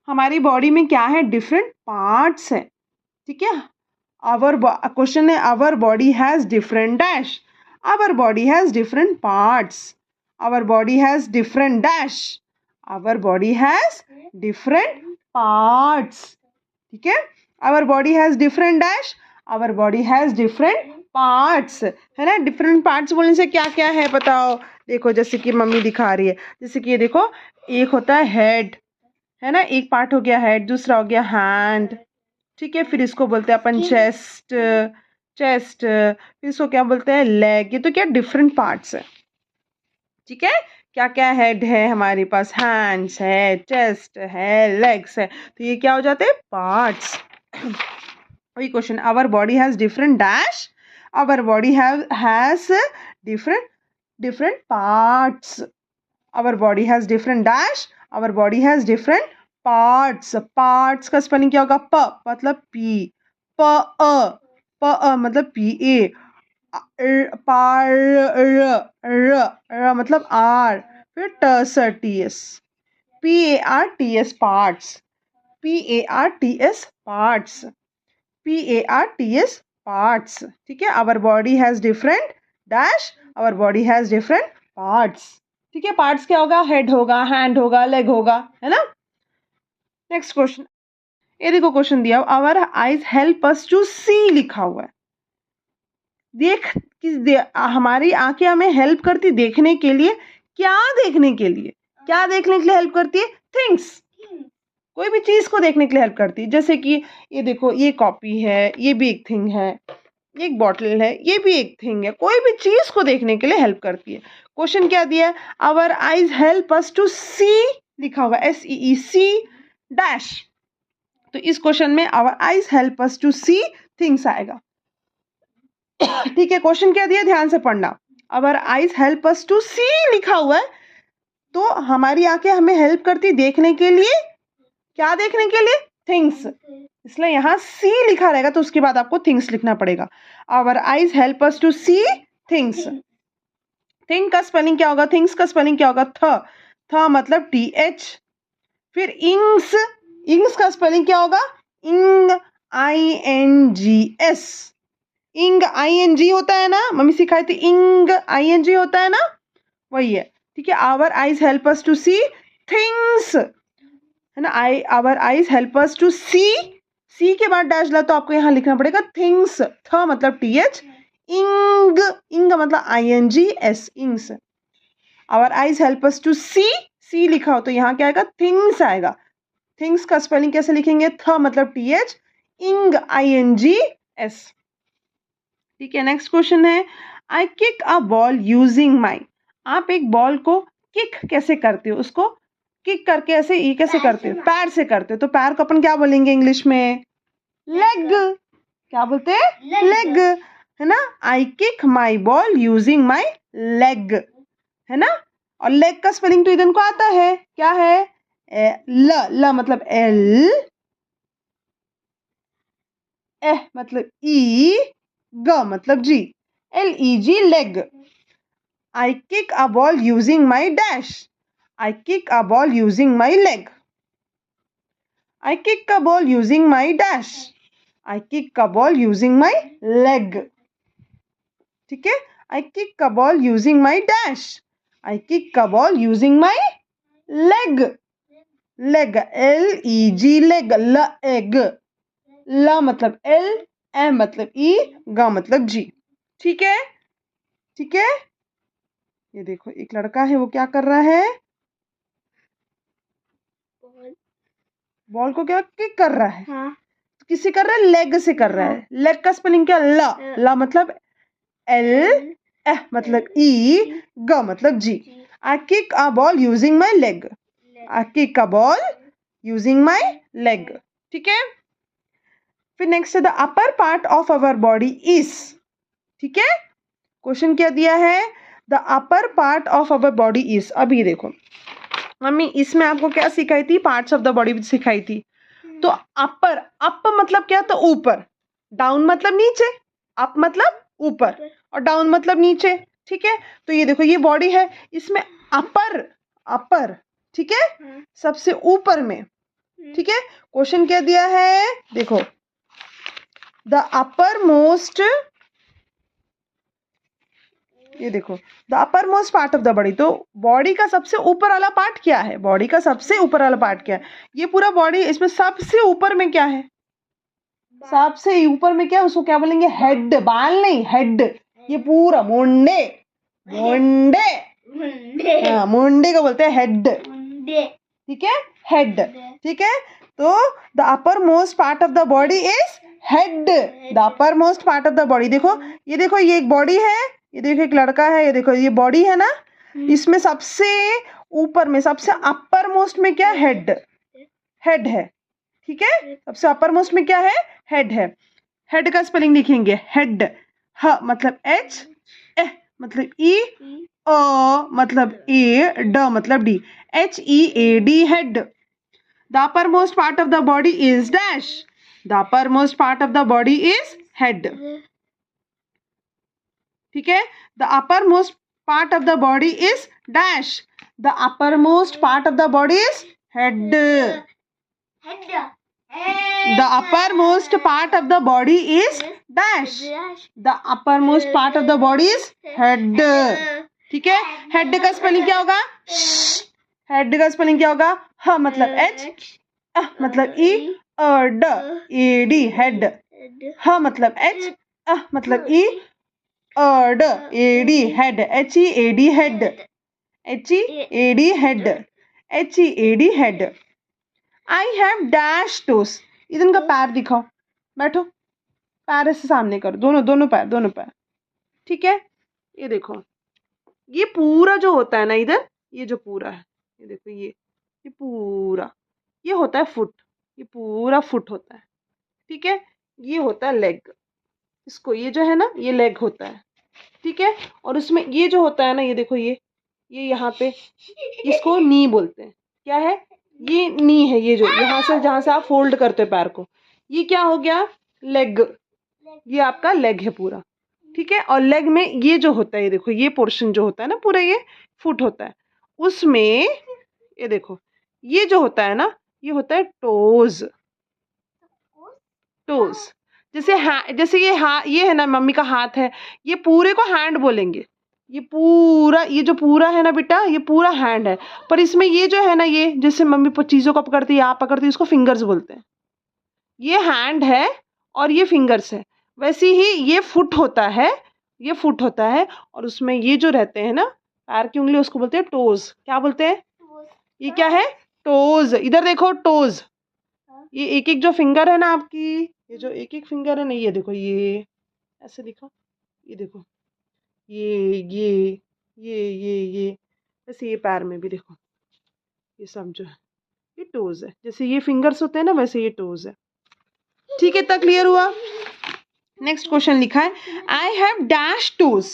हमारी body में क्या है, different parts है, ठीक है। Our question है, our body has different dash, our body has different parts, our body has different dash, our body has different parts, ठीक है। Our body has different dash, our body has different parts, है ना। Different parts बोलने से क्या क्या है बताओ, देखो जैसे कि मम्मी दिखा रही है, जैसे कि ये देखो, एक होता है हेड, है ना, एक पार्ट हो गया हेड, दूसरा हो गया हैंड, ठीक है। फिर इसको बोलते हैं अपन चेस्ट, फिर इसको क्या बोलते हैं, लेग। ये तो क्या डिफरेंट पार्ट्स है, ठीक है। क्या क्या हेड है हमारे पास, हैंड्स है, चेस्ट है, लेग्स है, तो ये क्या हो जाते हैं, पार्ट्स। वही question, our body has different dash, our body has different parts, our body has different dash, our body has different parts. Parts का स्पेलिंग क्या होगा, प मतलब पी, प मतलब पी ए, पार, र मतलब आर, फिर T S, PARTS, parts, PARTS, parts, PARTS, parts, ठीक है। Our body has different dash, our body has different parts, ठीक है। पार्ट्स क्या होगा, हेड होगा, हैंड होगा, लेग होगा, है ना। नेक्स्ट क्वेश्चन, ये देखो क्वेश्चन दिया, our eyes help us to see लिखा हुआ है, देख, हमारी आंखें हमें हेल्प करती देखने के लिए, क्या देखने के लिए? क्या देखने के लिए हेल्प करती है? थिंग्स। कोई भी चीज को देखने के लिए हेल्प करती है। जैसे कि ये देखो, ये कॉपी है, ये भी एक थिंग है, ये एक बॉटल है, ये भी एक थिंग है। कोई भी चीज को देखने के लिए हेल्प करती है। क्वेश्चन क्या दिया है? Our eyes help us to see, लिखा हुआ SEEC डैश। तो इस क्वेश्चन में our eyes help us to see things आएगा। ठीक है, क्वेश्चन क्या दिया, ध्यान से पढ़ना। Our eyes help us to see लिखा हुआ है, तो हमारी आंखें हमें हेल्प करती देखने के लिए। क्या देखने के लिए? थिंग्स। इसलिए यहाँ सी लिखा रहेगा, तो उसके बाद आपको थिंग्स लिखना पड़ेगा। Our eyes help us to see things. Thing का स्पेलिंग क्या होगा? थिंग्स का स्पेलिंग क्या होगा? थ मतलब TH। फिर इंग्स, इंग्स का स्पेलिंग क्या होगा? इंग, INGS। इंग ING होता है ना, मम्मी सिखाई थी, इंग ING होता है ना, वही है। ठीक है, our eyes help us to see things, है ना। Our eyes help us to see के बाद डैश ला, तो आपको यहाँ लिखना पड़ेगा थिंग्स। थ मतलब TH, इंग, इंग मतलब INGS, ings. Our eyes help us to see लिखा हो तो यहाँ क्या आएगा? थिंग्स आएगा। थिंग्स का स्पेलिंग कैसे लिखेंगे? थ मतलब TH, इंग INGS। ठीक है, नेक्स्ट क्वेश्चन है, I kick a ball using my. आप एक बॉल को किक कैसे करते हो? उसको किक करके ऐसे, ये कैसे करते हो? पैर से करते हो। तो पैर को अपन क्या बोलेंगे इंग्लिश में? लेग। क्या बोलते हैं? लेग, है ना। I kick my ball using my leg, है ना। और लेग का स्पेलिंग तो इधर को आता है, क्या है? ल मतलब L, एह मतलब E, ग मतलब G, LEG, leg. I kick a ball using my dash. I kick a ball using my leg. I kick a ball using my dash. I kick a ball using my leg. ठीक है, I kick a ball using my dash. I kick a ball using my leg. Leg, LEG, leg, leg. ल मतलब L, ए मतलब E, ग मतलब G। ठीक है, ठीक है। ये देखो, एक लड़का है, वो क्या कर रहा है? बॉल को क्या किक कर रहा है? हाँ। किसी कर रहा है? लेग से कर रहा है। लेग का स्पेलिंग क्या? ला मतलब L, एह मतलब E, ग मतलब G। I kick a ball using my leg. I kick a ball using my leg. ठीक है, फिर नेक्स्ट है the upper part of our body is. ठीक है, क्वेश्चन क्या दिया है? The upper part of our body is. अभी देखो मम्मी, इसमें आपको क्या सिखाई थी? पार्ट्स ऑफ द बॉडी सिखाई थी। तो अपर, अप मतलब क्या? तो ऊपर। डाउन मतलब नीचे। अप मतलब ऊपर और डाउन मतलब नीचे। ठीक है, तो ये देखो, ये बॉडी है, इसमें अपर, अपर, ठीक है, सबसे ऊपर में। ठीक है, क्वेश्चन क्या दिया है? देखो, द अपर मोस्ट, ये देखो, the upper most part of the body. तो बॉडी का सबसे ऊपर वाला पार्ट क्या है? बॉडी का सबसे ऊपर वाला पार्ट क्या है? ये पूरा बॉडी, इसमें सबसे ऊपर में क्या है? सबसे ऊपर में क्या? उसको क्या बोलेंगे? हेड। बाल नहीं, हेड। ये पूरा मुंडे, मुंडे, हाँ, मुंडे को बोलते हैं हेड। ठीक है, हेड। ठीक है, तो the upper most part of the body is head. The upper most part of the body. देखो, ये एक बॉडी है, ये देखो एक लड़का है, ये देखो ये बॉडी है ना, इसमें सबसे ऊपर में, सबसे अपर मोस्ट में क्या? हेड, हेड है। ठीक है, सबसे अपर मोस्ट में क्या है? हेड है। हेड का स्पेलिंग लिखेंगे, हेड, ह मतलब H, ए मतलब E, अ मतलब A, ड मतलब D, HEAD, head. The upper most part of the body is dash. The upper most part of the body is head. ठीक है, the upper most part of the body is dash. The upper most part of the body is head. The uppermost part of the body is dash. The uppermost part of the body is head. ठीक है, head का spelling क्या होगा? Head का spelling क्या होगा? ह मतलब H, अ मतलब E, अ ड, ए डी, हेड। ह मतलब H, अ मतलब E, अ ड, A D, head, HEAD, head. HEAD head, HEAD head. I have dash toes, इधर का पैर दिखाओ, बैठो, पैर ऐसे सामने करो, दोनों पैर, दोनों पैर, ठीक है। ये देखो, ये पूरा जो होता है ना इधर, ये जो पूरा है, ये देखो, ये पूरा, ये होता है फुट, ये पूरा फुट होता है, ठीक है। ये होता है लेग, इसको, ये जो है ना, ये लेग होता है, ठीक है। और उसमें ये जो होता है ना, ये देखो, ये यहाँ पे, इसको नी बोलते हैं। क्या है? ये नी है, ये जो यहाँ से, जहाँ से आप फोल्ड करते हो पैर को, ये क्या हो गया? लेग। ये आपका लेग है पूरा, ठीक है। और लेग में ये जो होता है, ये देखो, ये पोर्शन जो होता है ना पूरा, ये फुट होता है। उसमें ये देखो, ये जो होता है ना, ये होता है टोज। टोज, जैसे ये है ना, मम्मी का हाथ है, ये पूरे को हैंड बोलेंगे। ये पूरा, ये जो पूरा है ना बेटा, ये पूरा हैंड है। पर इसमें ये जो है ना, ये जैसे मम्मी चीजों को पकड़ती है, आप पकड़ती है, इसको फिंगर्स बोलते हैं। ये हैंड है और ये फिंगर्स है। वैसे ही ये फुट होता है, ये फुट होता है। और उसमें ये जो रहते हैं ना पैर की उंगली, उसको बोलते हैं टोज। क्या बोलते हैं? ये क्या है? टोज। इधर देखो, टोज, ये एक एक जो फिंगर है ना आपकी, ये जो एक एक फिंगर है ना, ये देखो, ये ऐसे दिखा, ये देखो, ये वैसे ये पैर में भी देखो, ये सब जो है ये टोज है। जैसे ये फिंगर्स होते हैं ना, वैसे ये टोज है, ठीक है। तक क्लियर हुआ? नेक्स्ट क्वेश्चन लिखा है, आई हैव डैश टोज,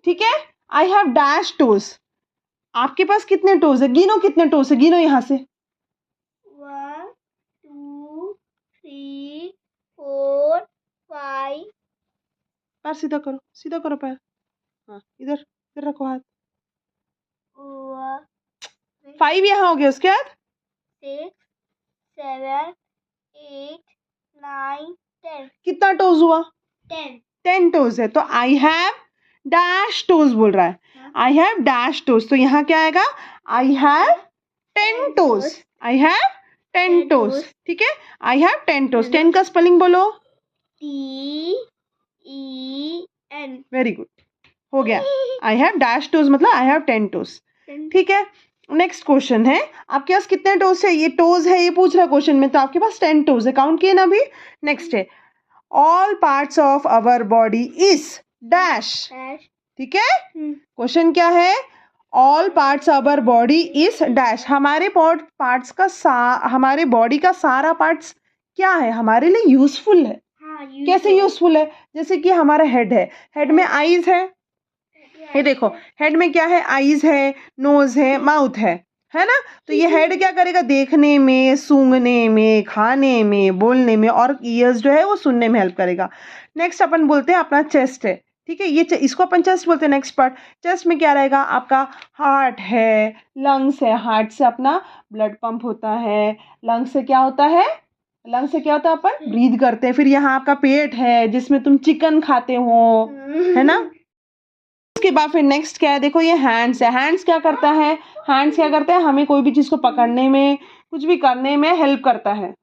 ठीक है। आई हैव डैश टोज। आपके पास कितने टोज है? गिनो कितने टोज है, गिनो यहाँ से। 1 2 3 4 5। पैर सीधा करो, सीधा करो पैर, हाँ, इधर इधर रखो हाथ। 5 यहाँ हो गया, उसके बाद 6 7 8 9 10। कितना टोज हुआ? 10। 10 टोज है। तो आई हैव डैश टोज बोल रहा है, आई हैव डैश टोज। तो यहाँ क्या आएगा? I have 10 toes, I have 10 toes, ठीक है। I have 10 toes. 10 का स्पेलिंग बोलो। TEN। वेरी गुड, हो गया। आई हैव डैश टोज मतलब आई हैव 10 टोज, ठीक है। नेक्स्ट क्वेश्चन है, आपके पास कितने टोज है? ये टोज है, ये पूछ रहा है क्वेश्चन में, तो आपके पास 10 टोज है, काउंट किए ना अभी। नेक्स्ट है, all parts of our body is dash, ठीक है। क्वेश्चन क्या है? All parts of our body is dash. हमारे पार्ट्स का हमारे बॉडी का सारा पार्ट्स क्या है? हमारे लिए यूजफुल है। कैसे यूजफुल है? जैसे कि हमारा हेड है, हेड में आईज है, ये देखो, हेड में क्या है? आईज है, नोज है, माउथ है ना। तो ये हेड क्या करेगा? देखने में, सूंघने में, खाने में, बोलने में, और ईयर्स जो है वो सुनने में हेल्प करेगा। नेक्स्ट अपन बोलते हैं अपना चेस्ट है, ठीक है। ये इसको अपन चेस्ट बोलते हैं। नेक्स्ट पार्ट, चेस्ट में क्या रहेगा? आपका हार्ट है, लंग्स है, हार्ट से अपना ब्लड पंप होता है, लंग्स से क्या होता है? लंग्स से क्या होता है? अपन ब्रीद करते हैं। फिर यहाँ आपका पेट है, जिसमें तुम चिकन खाते हो, है ना। उसके बाद फिर नेक्स्ट क्या है? देखो, ये हैंड्स है। हैंड्स क्या करता है? हैंड्स क्या करता है? हमें कोई भी चीज को पकड़ने में, कुछ भी करने में हेल्प करता है।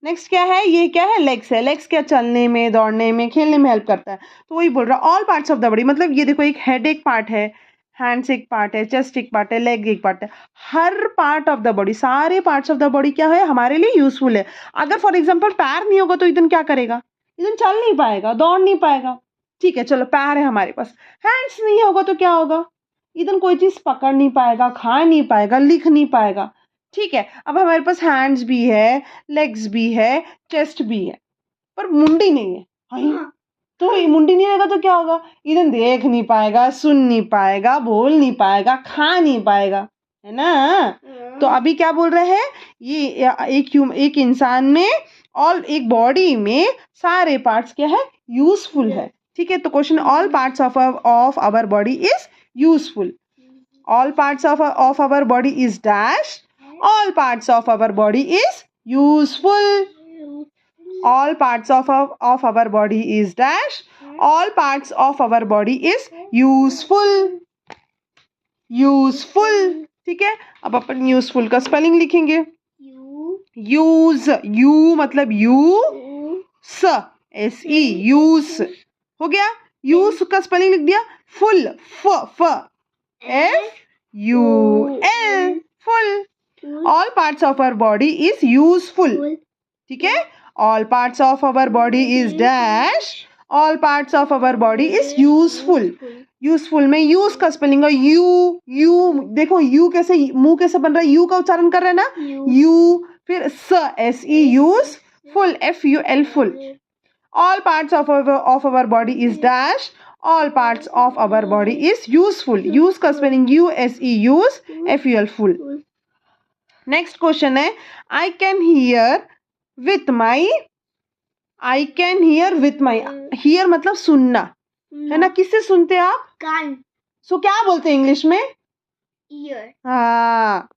नेक्स्ट क्या है? ये क्या है? लेग्स है। लेग्स क्या? चलने में, दौड़ने में, खेलने में हेल्प करता है। तो वही बोल रहा, all parts of the body, मतलब ये देखो, एक हेड एक पार्ट है, हैंड्स एक पार्ट है, चेस्ट एक पार्ट है, लेग एक पार्ट है। हर पार्ट ऑफ द बॉडी, सारे पार्ट्स ऑफ द बॉडी क्या है? हमारे लिए यूजफुल है। अगर फॉर एग्जाम्पल पैर नहीं होगा तो इधन क्या करेगा? इधन चल नहीं पाएगा, दौड़ नहीं पाएगा, ठीक है। चलो, पैर है हमारे पास, हैंड्स नहीं होगा तो क्या होगा? इधन कोई चीज पकड़ नहीं पाएगा, खा नहीं पाएगा, लिख नहीं पाएगा, ठीक है। अब हमारे पास हैंड्स भी है, लेग्स भी है, चेस्ट भी है, पर मुंडी नहीं है। हाँ, तो ये मुंडी नहीं रहेगा तो क्या होगा? इधर देख नहीं पाएगा, सुन नहीं पाएगा, बोल नहीं पाएगा, खा नहीं पाएगा, है ना। तो अभी क्या बोल रहे हैं? ये एक इंसान में, और एक बॉडी में सारे पार्ट्स क्या है? यूजफुल है, ठीक है। तो question, all parts of our body is useful. All parts of our body is dash, all parts of our body is useful. All parts of our body is dash, all parts of our body is useful. Useful, ठीक है। अब अपन useful का spelling लिखेंगे। Use, you मतलब you, स, SE, use हो गया। You का स्पेलिंग लिख दिया, full, F U L, full. All parts of our body is useful. ठीक है, all parts of our body is dash, all parts of our body is useful. Useful में use का spelling है you देखो you कैसे, मुंह कैसे बन रहा है, यू का उच्चारण कर रहे हैं ना, यू, फिर S E use, full F U L, full. All parts of our body is dash, all parts of our body is useful. use का spelling use, use, ful, full. Next question है, I can hear with my, hear मतलब सुनना है ना, किससे सुनते हैं आप, कान, सो क्या बोलते हैं इंग्लिश में, ईयर. हाँ.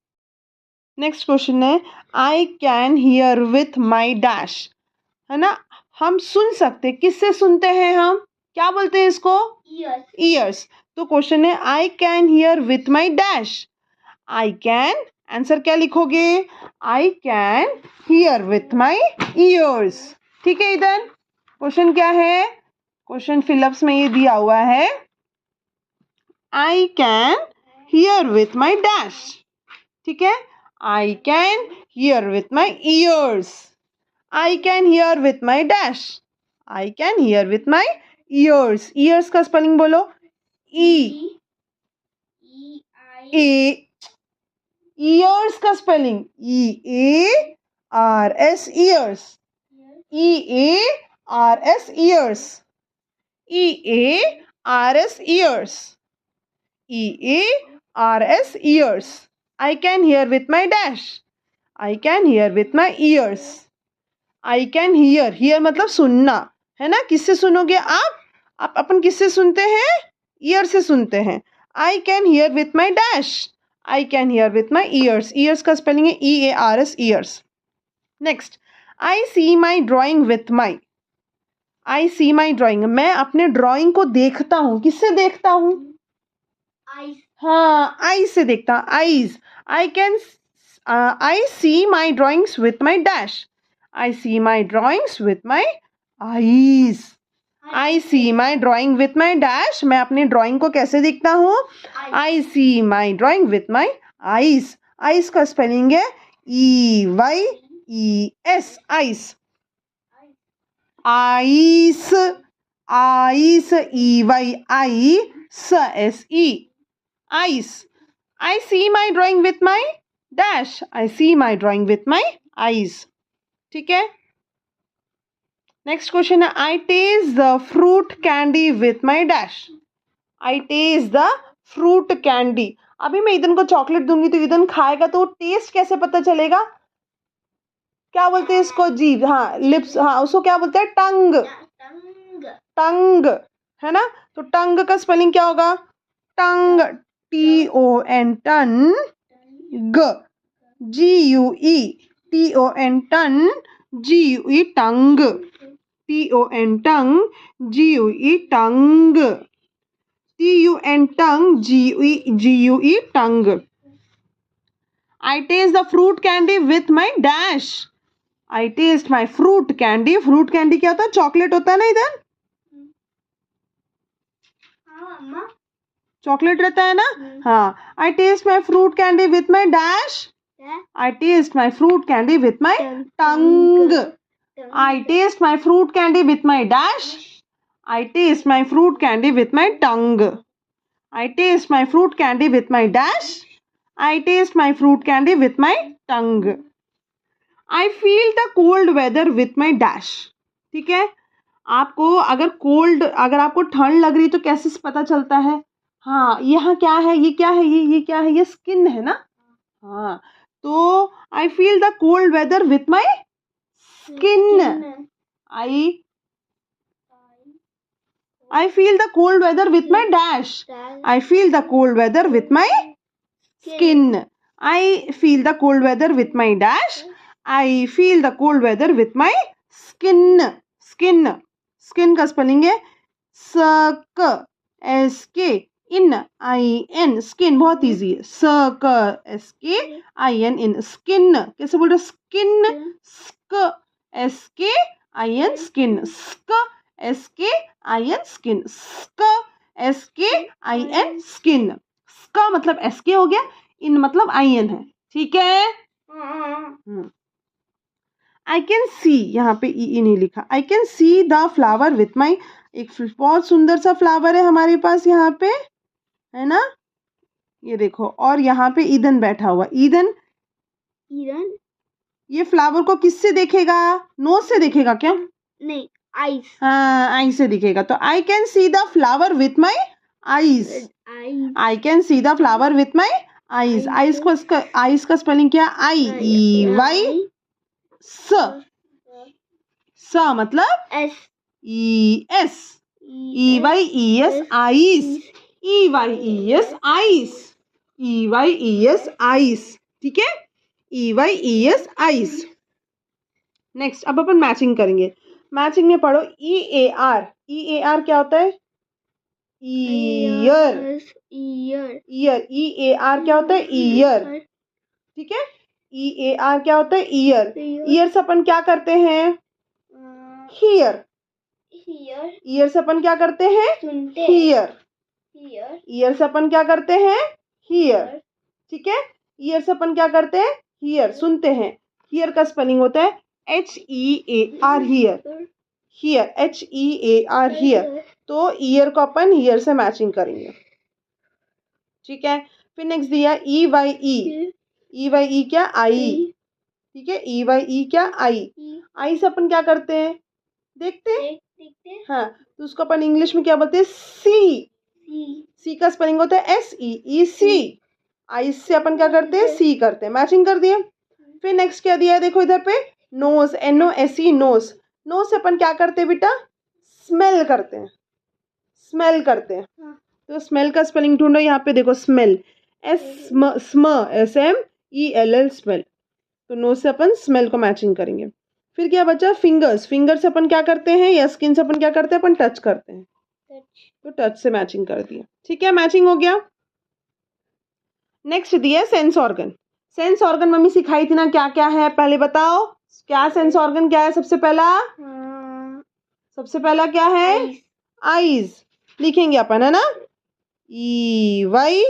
नेक्स्ट क्वेश्चन है, I can hear with my dash, है ना, हम सुन सकते, किससे सुनते हैं हम, क्या बोलते हैं इसको, ईयर. ईयर्स. तो क्वेश्चन है, आई can hear with my dash. I can, answer क्या लिखोगे, आई can hear with my years. ठीक है, इधर क्वेश्चन क्या है, क्वेश्चन फिलअप्स में ये दिया हुआ है, आई can hear with my dash. ठीक है, आई can hear with my years. I can hear with my dash. I can hear with my ears. Ears का स्पेलिंग बोलो, E A. Ears का spelling E A R S, ears. E A R S, ears. E A R S, ears. E A R S, ears. I can hear with my dash. I can hear with my ears. I can here मतलब सुनना है ना, किससे सुनोगे आप अपन किससे सुनते हैं, ईयर से सुनते हैं. I can hear with my dash, I can hear with my ears. Ears का स्पेलिंग है EARS, ears. Next, I see my drawing with my, I see my drawing, मैं अपने ड्रॉइंग को देखता हूँ, किससे देखता हूँ, आईज. हाँ, आई से देखता हूँ, eyes. I can, I see my drawings with my dash. I see my drawings with my eyes. I see my drawing with my dash. मैं अपनी ड्राइंग को कैसे देखता हूँ, I see my drawing with my eyes. Eyes का spelling है EYES, eyes. Eyes, eyes, EYES, eyes. I see my drawing with my dash. I see my drawing with my eyes. ठीक है, नेक्स्ट क्वेश्चन है, I taste the fruit candy with my dash. I taste the fruit candy. अभी मैं Eden को chocolate दूंगी तो Eden खाएगा, तो टेस्ट कैसे पता चलेगा, क्या बोलते हैं इसको, जीभ, हाँ, लिप्स, हाँ, उसको क्या बोलते हैं, टंग, टंग है ना. तो टंग का स्पेलिंग क्या होगा, टंग, TON, टन, GUE, TON, टन, GUE, tongue, TON, tongue, GUE, tongue, TUN, tongue, GUE, tongue. I taste the fruit candy with my dash. I taste my fruit candy. Fruit candy क्या होता है, चॉकलेट होता है ना इधर, चॉकलेट रहता है ना, हाँ. I taste my fruit candy with my dash. I taste my fruit candy with my tongue. I taste my fruit candy with my dash. I taste my fruit candy with my tongue. I taste my fruit candy with my dash. I taste my fruit candy with my tongue. I feel the cold weather with my dash. ठीक है, आपको अगर आपको ठंड लग रही तो कैसे पता चलता है, हाँ, यहाँ क्या है, ये क्या है, ये क्या है, ये स्किन है ना, हाँ. तो I feel the cold weather with my skin. I feel the cold weather with my dash. I feel the cold weather with my skin. I feel the cold weather with my dash. I feel the cold weather with my skin. Skin. Skin का spelling है SK IN, skin, बहुत easy है, SK IN, skin. कैसे बोल रहे, skin, SK IN, skin, SKIN skin, SKIN skin, का मतलब SK हो गया, इन मतलब IN है, ठीक है। आई कैन सी, यहाँ पे ई नहीं लिखा, I can see the flower with my, एक बहुत सुंदर सा फ्लावर है हमारे पास यहाँ पे, है ना, ये देखो, और यहाँ पे ईदन बैठा हुआ, ईदन ये फ्लावर को किससे देखेगा, नोज से देखेगा क्या, नहीं, आईज, हाँ आई से दिखेगा, तो I can see the flower with my eyes, I can see the flower with my eyes, eyes का स्पेलिंग क्या, IEY, स मतलब ES, EYES ice, EYES ice, EYES ice, ठीक है, EYES आईस। नेक्स्ट अब अपन मैचिंग करेंगे, मैचिंग में पढ़ो EAR, EAR क्या होता है, ईयर, ईयर, EAR क्या होता है, ईयर, ठीक है, EAR क्या होता है, ईयर, ईयर से अपन क्या करते हैं, हियर, ईयर से अपन क्या करते हैं, हियर, ईयर से अपन क्या करते हैं, हियर, ठीक है, ईयर से अपन क्या करते हैं, हियर, सुनते हैं, हियर का स्पेलिंग होता है HEAR, here, here, HEAR here, तो ईयर को अपन हियर से मैचिंग करेंगे, ठीक है। फिर नेक्स्ट दिया EYE, EYE क्या, आई, ठीक है, EYE क्या, आई से अपन क्या करते हैं, देखते हैं, हाँ, तो उसको अपन इंग्लिश में क्या बोलते हैं, सी का स्पेलिंग होता है SEEC, आई से अपन क्या करते हैं, सी करते हैं, मैचिंग कर दिए। फिर नेक्स्ट क्या दिया है, देखो इधर पे नोज, NOSE, नोज, नोज से अपन क्या करते हैं बेटा, स्मेल करते हैं, स्मेल करते हैं, तो स्मेल का स्पेलिंग ढूंढो, यहाँ पे देखो स्मेल, SMELL स्मेल, तो नोज से अपन स्मेल को मैचिंग करेंगे। फिर क्या बचा, फिंगर्स, फिंगर से अपन क्या करते हैं, या स्किन से अपन क्या करते हैं, अपन टच करते हैं, तो टच से मैचिंग कर दिया, ठीक है, मैचिंग हो गया। नेक्स्ट दिया sense organ, sense organ mummy सिखाई थी ना, क्या क्या है पहले बताओ, क्या सेंस ऑर्गन क्या है, सबसे पहला क्या है, आईज, लिखेंगे अपन, है ना, EYES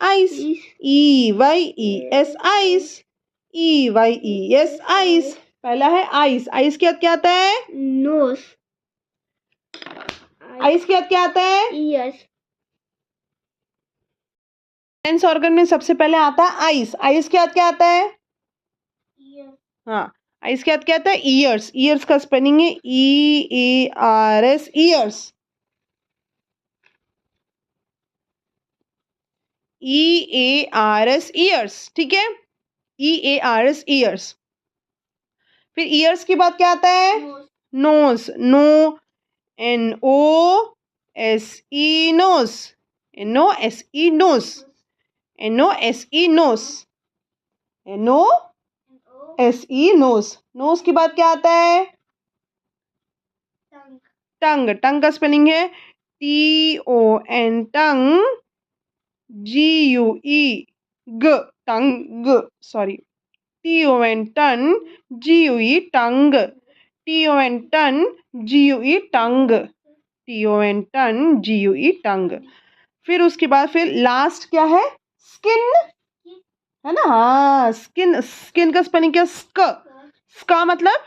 eyes, EYES eyes, EYES eyes, पहला है आईज, आईज के बाद क्या आता है, नोज, आईज के बाद क्या आता है, ईयर्स, सेंस ऑर्गन में सबसे पहले आता है आईज, आईज के बाद क्या आता है, हाँ, आईज के बाद क्या आता है, ईयर्स, ईयर्स का स्पेलिंग है EARS, ईयर्स, EARS ईयर्स, ठीक है, EARS ईयर्स। फिर ईयर्स के बाद क्या आता है, nose, NOSE nose, NOSE nose, NOSE nose, NOSE nose, nose के बाद क्या आता है, टंग, टंग का स्पेलिंग है TON, टंग, GUE टंग, सॉरी, TON टन, GUE टंग, TON टन, GUE टंग, TON टन, GUE टंग। फिर उसके बाद फिर लास्ट क्या है, स्किन, है ना, हाँ, स्किन, स्किन का स्पेलिंग क्या, स्का मतलब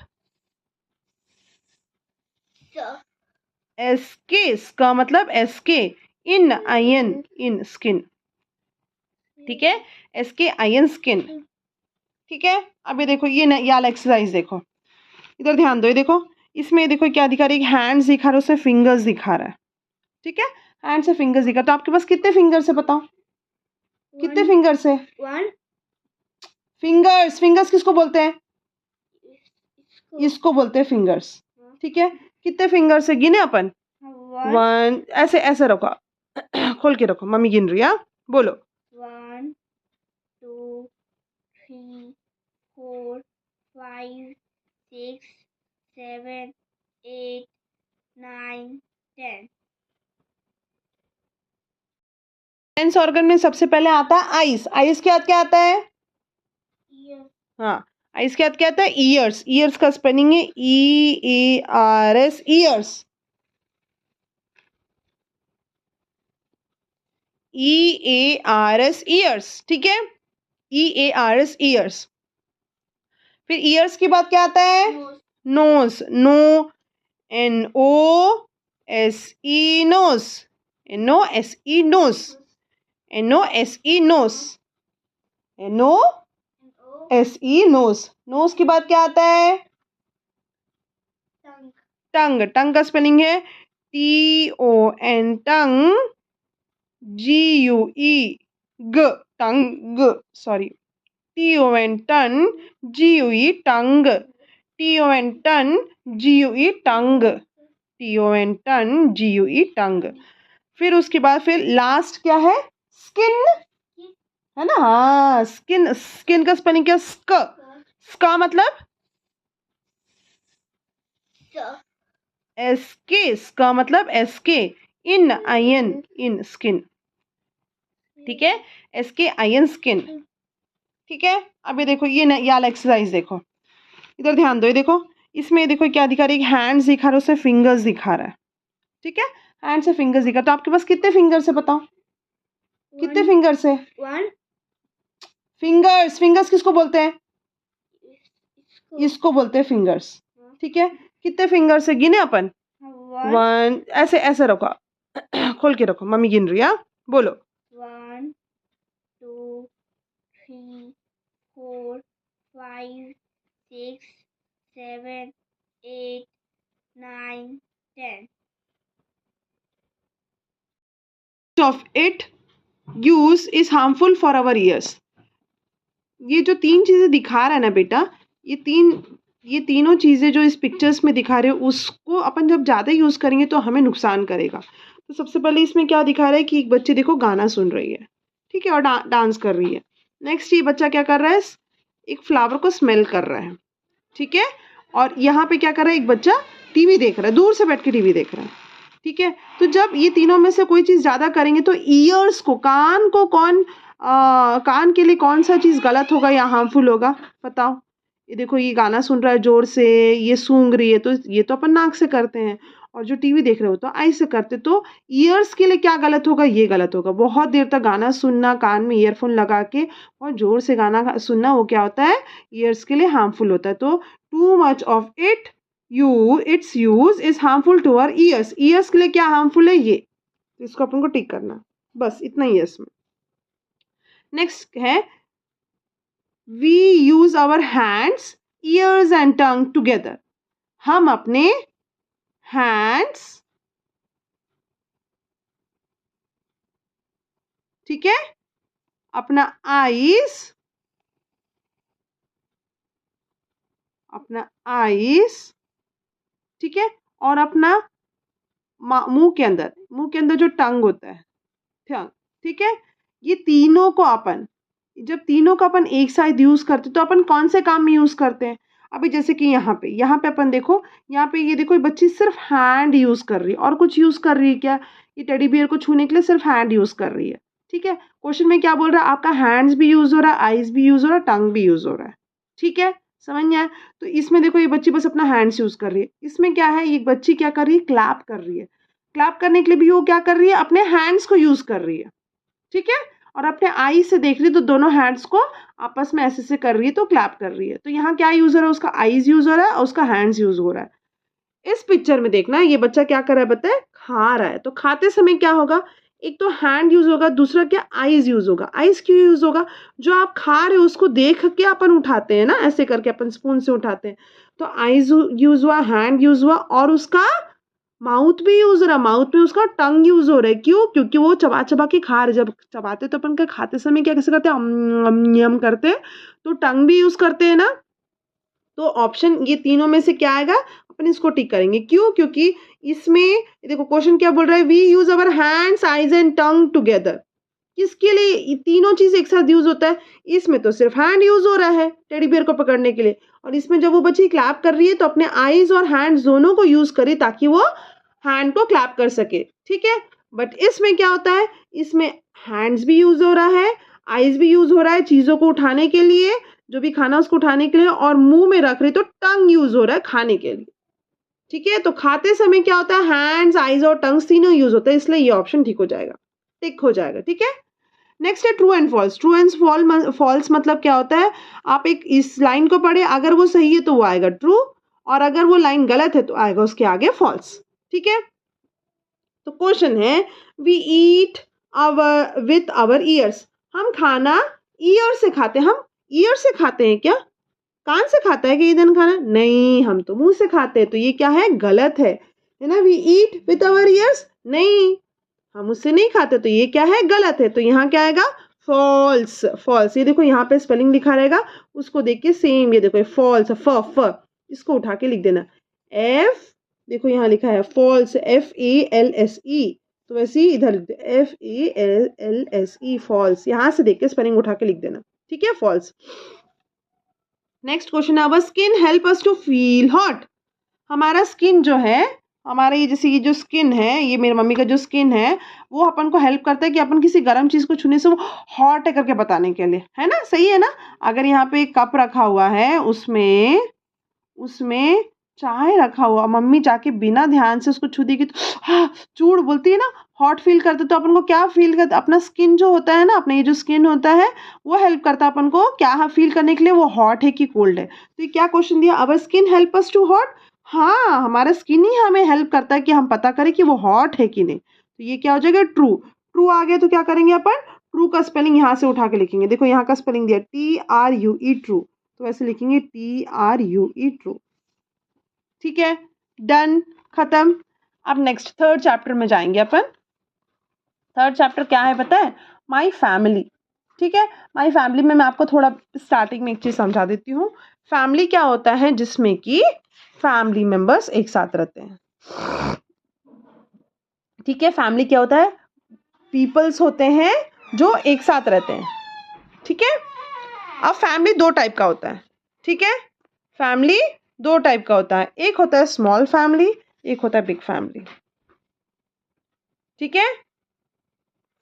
SK, स्का मतलब SK, in IN, in skin, ठीक है, SKIN स्किन, ठीक है। अभी देखो ये वाला एक्सरसाइज देखो, इधर ध्यान दो, ये देखो, इसमें देखो क्या दिखा रहा है, हैंड्स दिखा रहा है, उससे फिंगर्स दिखा रहा है, ठीक है, हैंड से फिंगर्स दिखा, तो आपके पास कितने फिंगर्स है बताओ, कितने फिंगर्स है, फिंगर्स, फिंगर्स किसको बोलते हैं, इसको बोलते हैं फिंगर्स, ठीक है, कितने फिंगर्स है गिने अपन, 1, ऐसे ऐसे रखो, खोल के रखो, मम्मी गिन रही है, बोलो, 1 2 3 4 5 6 7 8 9 10। सेंस ऑर्गन में सबसे पहले आता है आईज, आईज के बाद क्या आता है, हाँ, आईज के बाद क्या आता है? ईयर्स। ईयर्स का स्पेलिंग है EARS, ईयर्स। EARS, ईयर्स, ठीक है, EARS, ईयर्स। फिर ईयर्स के बाद क्या आता है? Nose. No, NOSE, nose. NOSE, nose. NOSE, nose. NOSE, nose. Nose के बाद क्या आता है? टंग। टंग का स्पेलिंग है TON, टंग। GUE, टंग, सॉरी, TON, टन, GUE, टंग। TON, टन, GUE, टंग। TON, टन, GUE, टंग। फिर उसके बाद फिर लास्ट क्या है? स्किन, है ना? हाँ, स्किन। स्किन का स्पेलिंग क्या? स्क। स्का मतलब SK। स्का मतलब SK। In, IN, in, skin, ठीक है, SKIN, स्किन, ठीक है। अभी देखो ये वाला एक्सरसाइज देखो, इधर ध्यान दो। ये देखो, इसमें देखो क्या दिखा रहा है? हैंड्स दिखा रहा है, उससे फिंगर्स दिखा रहा है, ठीक है। हैंड से फिंगर्स दिखा, तो आपके पास कितने फिंगर्स है बताओ? कितने फिंगर्स है? फिंगर्स। फिंगर्स किसको बोलते हैं? इसको बोलते हैं फिंगर्स, ठीक है। कितने फिंगर्स है गिने अपन? 1, ऐसे ऐसे रखो, खोल के रखो, मम्मी गिन रही है, बोलो। 1 2 3 4 5 6 7 8 9 10 of it use is harmful for our ears। ये जो 3 चीजें दिखा रहा है ना बेटा, ये तीनों चीजें जो इस पिक्चर्स में दिखा रहे हो, उसको अपन जब ज्यादा यूज करेंगे तो हमें नुकसान करेगा। तो सबसे पहले इसमें क्या दिखा रहा है कि एक बच्चे देखो गाना सुन रही है, ठीक है, और डांस कर रही है। नेक्स्ट ये बच्चा क्या कर रहा है? एक फ्लावर को स्मेल कर रहा है, ठीक है। और यहाँ पे क्या कर रहा है? एक बच्चा टीवी देख रहा है, दूर से बैठ के टीवी देख रहा है, ठीक है। तो जब ये तीनों में से कोई चीज ज्यादा करेंगे तो ईयर्स को, कान को कान के लिए कौन सा चीज गलत होगा या हार्मफुल होगा? बताओ। ये देखो, ये गाना सुन रहा है जोर से, ये सूंघ रही है, तो ये तो अपन नाक से करते हैं, और जो टीवी देख रहे हो तो आई से करते। तो ईयर्स के लिए क्या गलत होगा? ये गलत होगा। बहुत देर तक गाना सुनना, कान में ईयरफोन लगा के और जोर से गाना सुनना, वो क्या होता है? ईयर्स के लिए हार्मफुल होता है। तो too much of its use is harmful to our ears. Ears के लिए क्या हार्मफुल है? ये, इसको अपन को टिक करना, बस इतना ही है इसमें। नेक्स्ट है, we use our hands, ears and tongue together. हम अपने हैंड्स, ठीक है, अपना आईज, ठीक है, और अपना मुंह के अंदर जो टंग होता है, ठीक है, ये तीनों को अपन, जब तीनों का अपन एक साथ यूज करते तो अपन कौन से काम में यूज करते हैं? अभी जैसे कि यहाँ पे अपन देखो, यहाँ पे ये देखो, ये बच्ची सिर्फ हैंड यूज कर रही है, और कुछ यूज कर रही है क्या? ये टेडी बियर को छूने के लिए सिर्फ हैंड यूज कर रही है, ठीक है। क्वेश्चन में क्या बोल रहा है? आपका हैंड्स भी यूज हो रहा है, आईज भी यूज हो रहा है, टंग भी यूज हो रहा है, ठीक है, समझ में आया? तो इसमें देखो, ये बच्ची बस अपना हैंड्स यूज कर रही है। इसमें क्या है? ये बच्ची क्या कर रही है? क्लैप कर रही है। क्लैप करने के लिए भी वो क्या कर रही है? अपने हैंड्स को यूज कर रही है, ठीक है। और अपने आई से देख रही है तो दोनों हैंड्स को आपस में ऐसे से कर रही है, तो क्लैप कर रही है। तो यहाँ क्या यूज हो रहा है? उसका आईज यूज हो रहा है और उसका हैंड्स यूज हो रहा है। इस पिक्चर में देखना, ये बच्चा क्या कर रहा है बताए? खा रहा है। तो खाते समय क्या होगा? एक तो हैंड यूज होगा, दूसरा क्या? आईज यूज होगा। आईज क्यों यूज होगा? जो आप खा रहे हो उसको देख के अपन उठाते हैं ना, ऐसे करके अपन स्पून से उठाते हैं। तो आईज यूज हुआ, हैंड यूज हुआ, और उसका माउथ भी यूज हो रहा है। माउथ में उसका टंग यूज हो रहा है। क्यों? क्योंकि वो चबा चबा के खा रहे। जब चबाते तो अपन का खाते समय क्या कैसे करते हैं? यम करते हैं, तो टंग भी यूज करते हैं ना। तो ऑप्शन ये तीनों में से क्या आएगा? अपन इसको टिक करेंगे। क्यों? क्योंकि इसमें देखो क्वेश्चन क्या बोल रहा है? We use our hands, eyes and tongue together. किसके लिए ये तीनों चीज एक साथ यूज होता है? इसमें तो सिर्फ हैंड यूज हो रहा है टेडी बियर को पकड़ने के लिए, और इसमें जब वो बच्ची क्लैप कर रही है तो अपने आईज और हैंड्स दोनों को यूज करे ताकि वो हैंड को क्लैप कर सके, ठीक है। बट इसमें क्या होता है? इसमें हैंड्स भी यूज हो रहा है, आइज भी यूज हो रहा है चीजों को उठाने के लिए, जो भी खाना उसको उठाने के लिए, और मुंह में रख रही तो टंग यूज हो रहा है खाने के लिए। ठीक है, तो खाते समय क्या होता है, हैंड्स, आइज और टंग्स तीनों यूज होते हैं, इसलिए ये ऑप्शन ठीक हो जाएगा, टिक हो जाएगा। ठीक है, नेक्स्ट है true and false. True and false मतलब क्या होता है, आप एक इस लाइन को पढ़े, अगर वो सही है तो वो आएगा ट्रू, और अगर वो लाइन गलत है तो आएगा उसके आगे फॉल्स। ठीक है, तो क्वेश्चन है, we eat our with our ears. हम खाना ईयर से खाते हैं, हम ईयर से खाते हैं क्या, कान से खाता है कि ईंधन खाना, नहीं, हम तो मुंह से खाते हैं, तो ये क्या है, गलत है ना। We eat with our ears, नहीं, हम उससे नहीं खाते, तो ये क्या है, गलत है, तो यहाँ क्या आएगा, फॉल्स। फॉल्स, ये देखो यहाँ पे स्पेलिंग लिखा रहेगा, उसको देख के सेम ये देखो फॉल्स, फ इसको उठा के लिख देना, एफ, देखो यहाँ लिखा है फॉल्स, FALSE, तो वैसे ही इधर FALSE, फॉल्स, यहाँ से देख के स्पेलिंग उठा के लिख देना। ठीक है, फॉल्स। नेक्स्ट क्वेश्चन है, our skin help us to feel hot. हमारा स्किन जो है, हमारा ये जैसे ये जो स्किन है, ये मेरी मम्मी का जो स्किन है, वो अपन को हेल्प करता है कि अपन किसी गर्म चीज़ को छूने से वो हॉट है करके बताने के लिए, है ना, सही है ना। अगर यहाँ पे एक कप रखा हुआ है, उसमें उसमें चाय रखा हुआ, मम्मी जाके बिना ध्यान से उसको छू देगी तो हाँ चूड़ बोलती है ना, हॉट फील करते, तो अपन को क्या फील करता, अपना स्किन जो होता है ना, अपना ये जो स्किन होता है वो हेल्प करता है अपन को क्या फील करने के लिए, वो हॉट है कि कोल्ड है। तो ये क्या क्वेश्चन दिया, our skin help us to hot, हाँ, हमारा स्किन ही हमें हेल्प करता है कि हम पता करें कि वो हॉट है कि नहीं, तो ये क्या हो जाएगा, ट्रू। ट्रू आ गया तो क्या करेंगे अपन, ट्रू का स्पेलिंग यहाँ से उठा के लिखेंगे, देखो यहाँ का स्पेलिंग दिया TRUE, ट्रू, तो ऐसे लिखेंगे TRUE, ट्रू। ठीक है, डन, खत्म। अब नेक्स्ट थर्ड चैप्टर में जाएंगे अपन। थर्ड चैप्टर क्या है पता है, माई फैमिली। ठीक है, माई फैमिली में मैं आपको थोड़ा स्टार्टिंग में एक चीज समझा देती हूँ। फैमिली क्या होता है, जिसमें कि फैमिली मेंबर्स एक साथ रहते हैं। ठीक है, फैमिली क्या होता है, पीपल्स होते हैं जो एक साथ रहते हैं। ठीक है, अब फैमिली दो टाइप का होता है। ठीक है, फैमिली दो टाइप का होता है, एक होता है स्मॉल फैमिली, एक होता है बिग फैमिली। ठीक है,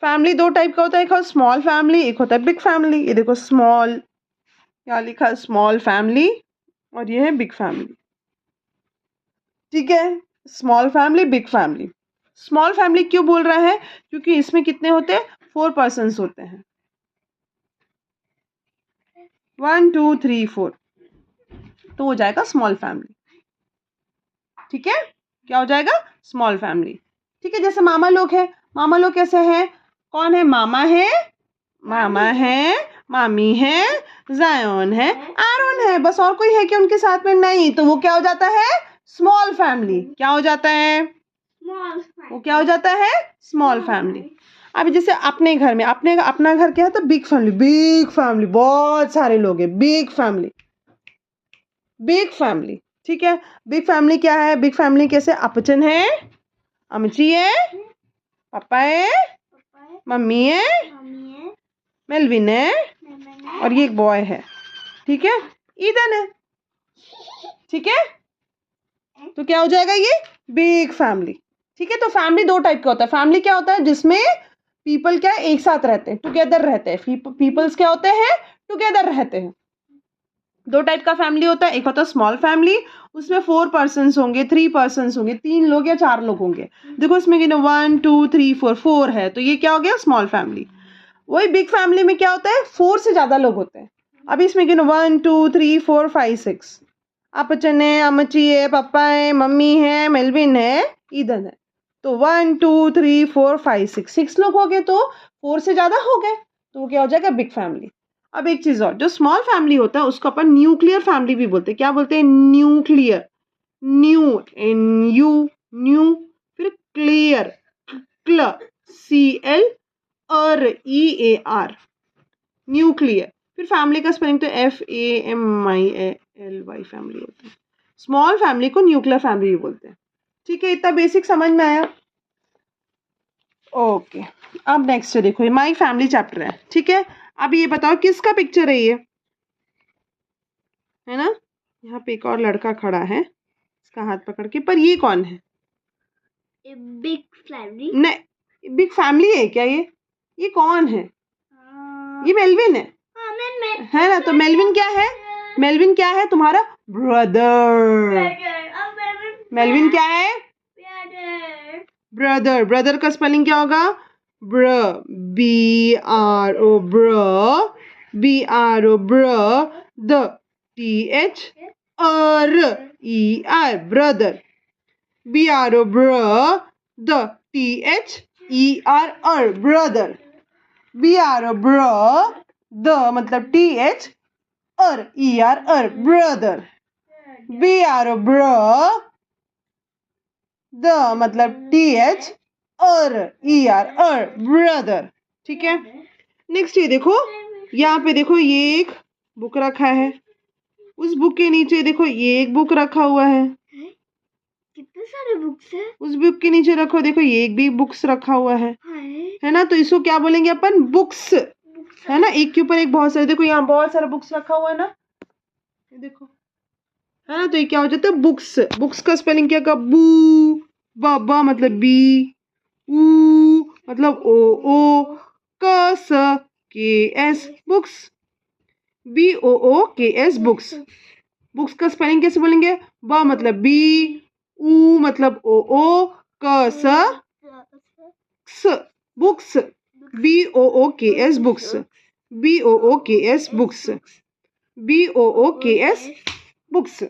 फैमिली दो टाइप का होता है, एक होता है स्मॉल फैमिली, एक होता है बिग फैमिली। ये देखो स्मॉल, क्या लिखा है, स्मॉल फैमिली, और ये है बिग फैमिली। ठीक है, small family, big family. Small family क्यों बोल रहा है, क्योंकि इसमें कितने होते हैं, 4 पर्सन्स होते हैं, 1 2 3 4, तो हो जाएगा स्मॉल फैमिली। ठीक है, क्या हो जाएगा, स्मॉल फैमिली। ठीक है, जैसे मामा लोग हैं, मामा लोग कैसे हैं, कौन है, मामा है, मामा है, मामी है, जायोन है, आरोन है, बस और कोई है कि उनके साथ में, नहीं, तो वो क्या हो जाता है, स्मॉल फैमिली। क्या हो जाता है, वो क्या हो जाता है, स्मॉल फैमिली। अभी जैसे अपने घर में, अपना घर क्या है, तो बिग फैमिली, बिग फैमिली, बहुत सारे लोग हैं, बिग फैमिली, बिग फैमिली। ठीक है, बिग फैमिली क्या है, बिग फैमिली कैसे, अपचन है, अमची है, पापा है, मम्मी है, मेलविन है, और ये एक बॉय है। ठीक है, ईदन है। ठीक है, तो क्या हो जाएगा, ये बिग फैमिली। ठीक है, तो फैमिली दो टाइप का होता है। फैमिली क्या होता है, जिसमें पीपल क्या एक साथ रहते हैं, टुगेदर रहते हैं, पीपल्स क्या होते हैं, टुगेदर रहते हैं। दो टाइप का फैमिली होता है, एक होता है स्मॉल फैमिली, उसमें 4 पर्सन्स होंगे, 3 पर्सन्स होंगे, 3 लोग या 4 लोग होंगे। देखो इसमें 1 2 3 4 है, तो ये क्या हो गया, स्मॉल फैमिली। वही बिग फैमिली में क्या होता है, 4 से ज्यादा लोग होते हैं। अब इसमें 1 2 3 4 5 6, अपचन है, अमची है, पापा है, मम्मी है, मेलविन है, ईदन है, तो 1 2 3 4 5 6 लोग हो गए, तो 4 से ज्यादा हो गए, तो वो क्या हो जाएगा, बिग फैमिली। अब एक चीज और, जो स्मॉल फैमिली होता है उसको अपन न्यूक्लियर फैमिली भी बोलते हैं। क्या बोलते हैं, न्यूक्लियर, न्यू, NU, न्यू, फिर क्लियर, क्ल, CLEAR, न्यूक्लियर। फिर फैमिली का स्पेलिंग तो FAMILY फैमिली होता है। स्मॉल फैमिली को न्यूक्लियर फैमिली भी बोलते हैं। ठीक है, इतना बेसिक समझ में आया। ओके, अब नेक्स्ट देखो, ये माई फैमिली चैप्टर है। ठीक है, अब ये बताओ किसका पिक्चर है, ये है ना, यहाँ पे एक और लड़का खड़ा है इसका हाथ पकड़ के, पर ये कौन है, बिग फैमिली, नहीं, बिग फैमिली है क्या, ये कौन है, ये मेलविन है। हाँ, मैं है ना, तो मेलविन क्या है? मेलविन क्या है तुम्हारा? ब्रदर। मेलविन क्या है? ब्रदर। ब्रदर का स्पेलिंग क्या होगा? ब्र, BRO, ब्र, BRO, ब्र, द, TH, ER, ब्रदर, BRO, ब्र, द, THER, ब्रदर, BRO, ब्र, द मतलब TH, ER, ब्रदर, BRO, ब्र, द मतलब TH, ER, ब्रदर। ठीक है, नेक्स्ट ये देखो, यहाँ पे देखो ये एक बुक रखा है, उस बुक के नीचे देखो ये एक बुक रखा हुआ है। कितने सारे बुक्स है? उस बुक के नीचे रखो, देखो ये एक भी बुक्स रखा हुआ है ना, तो इसको क्या बोलेंगे अपन? बुक्स, है ना, एक के ऊपर एक बहुत सारे। देखो यहाँ बहुत सारा बुक्स रखा हुआ है ना, ये देखो, है ना, तो ये क्या हो जाता है? बुक्स। बुक्स का स्पेलिंग क्या? बू, बा मतलब बी, ऊ मतलब ओ, KS, books, BOOKS, books. Books का स्पेलिंग कैसे बोलेंगे? ब मतलब बी, ऊ मतलब ओ, स, books, BOOKS, books, BOOKS, books, BOOKS, books.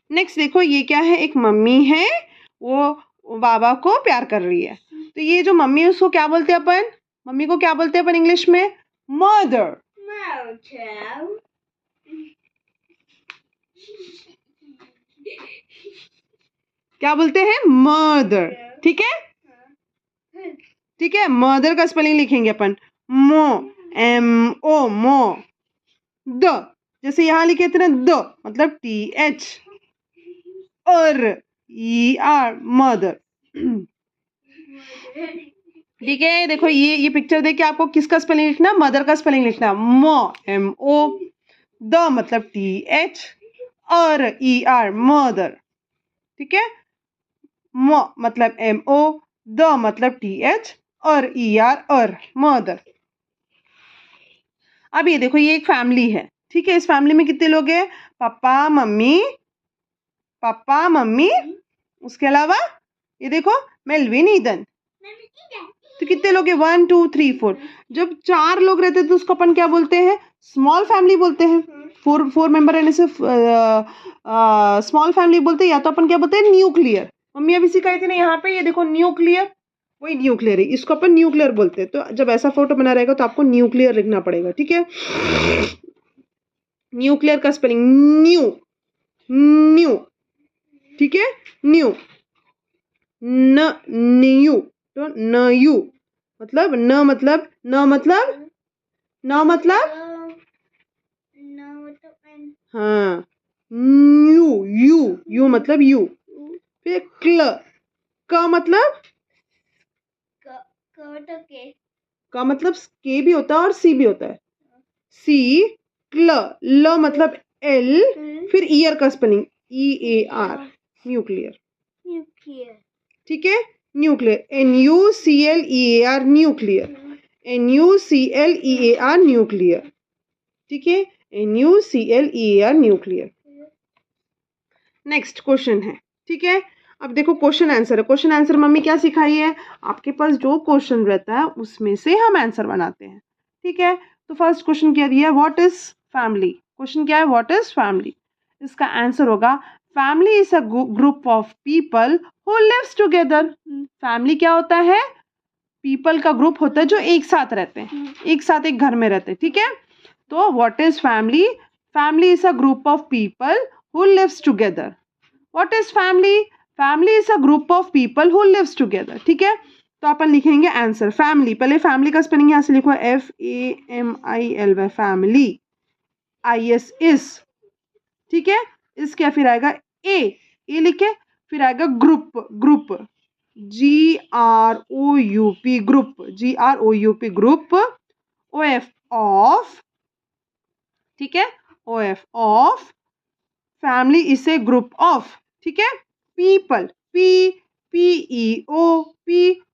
Next देखो ये क्या है? एक मम्मी है, वो बाबा को प्यार कर रही है, तो ये जो मम्मी है उसको क्या बोलते हैं अपन? मम्मी को क्या बोलते हैं अपन इंग्लिश में? मदर। क्या बोलते हैं? मदर। ठीक है, ठीक है, मदर का स्पेलिंग लिखेंगे अपन मो, MO, मो। द, जैसे यहाँ लिखे थे ना, द मतलब TH, ER, मदर। ठीक है, देखो ये पिक्चर देख के आपको किसका स्पेलिंग लिखना? मदर का स्पेलिंग लिखना। मो, MO, द मतलब TH, ER, मदर। ठीक है, मो मतलब MO, द मतलब TH, ER, मदर। अब ये देखो ये एक फैमिली है, ठीक है, इस फैमिली में कितने लोग हैं? पापा मम्मी, उसके अलावा ये देखो मेलविन, ईदन। तो कितने लोग हैं? 1 2 3 4। जब 4 लोग रहते हैं तो उसको अपन क्या बोलते हैं? स्मॉल फैमिली बोलते हैं। 4 मेंबर रहने से स्मॉल फैमिली बोलते हैं, या तो अपन क्या बोलते हैं? न्यूक्लियर। मम्मी अभी सिखाई थी ना यहाँ पे, ये देखो न्यूक्लियर, वही न्यूक्लियर है, इसको अपन न्यूक्लियर बोलते हैं। तो जब ऐसा फोटो बना रहेगा तो आपको न्यूक्लियर लिखना पड़ेगा। ठीक है, न्यूक्लियर का स्पेलिंग न्यू। ठीक है, न्यू, न्यू, तो न यू मतलब न मतलब हाँ, यू मतलब यू। फिर क मतलब का मतलब के भी होता है और सी भी होता है। सी, ल मतलब L, फिर ईयर का स्पेलिंग EAR, न्यूक्लियर। ठीक है, nuclear, NUCLEAR, nuclear, NUCLEAR, nuclear. ठीक है, NUCLEAR, न्यूक्लियर। नेक्स्ट क्वेश्चन है, ठीक है, अब देखो क्वेश्चन आंसर है। क्वेश्चन आंसर मम्मी क्या सिखाई है? आपके पास जो क्वेश्चन रहता है उसमें से हम आंसर बनाते हैं। ठीक है, तो फर्स्ट क्वेश्चन क्या दिया है? What is family? क्वेश्चन क्या है? What is family? इसका आंसर होगा family is a group of people who lives together. Family क्या होता है? पीपल का ग्रुप होता है जो एक साथ रहते हैं, एक साथ एक घर में रहते हैं। ठीक है, तो what is family? Family is a group of people who lives together. What is family? Family is a group of people who lives together. ठीक है, तो अपन लिखेंगे आंसर फैमिली। पहले फैमिली का स्पेलिंग यहाँ से लिखो FAMILY, फैमिली, IS इज। ठीक है, इसके फिर आएगा ए लिखे, फिर आएगा group, GROUP, group, OF of. ठीक है, OF of, family is a group of. ठीक है, पीपल, PEOP,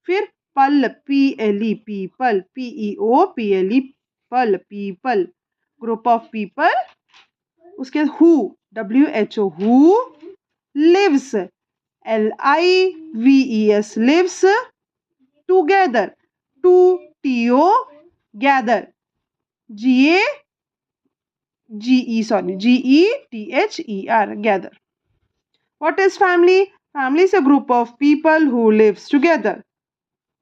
फिर पल, PLE, पीपल, PEOPLE, पल, पीपल, ग्रुप ऑफ पीपल। उसके who, WHO, who lives, LIVES, lives together, TO, gather, GETHER, gather. What is family? Family is a group of people who lives together.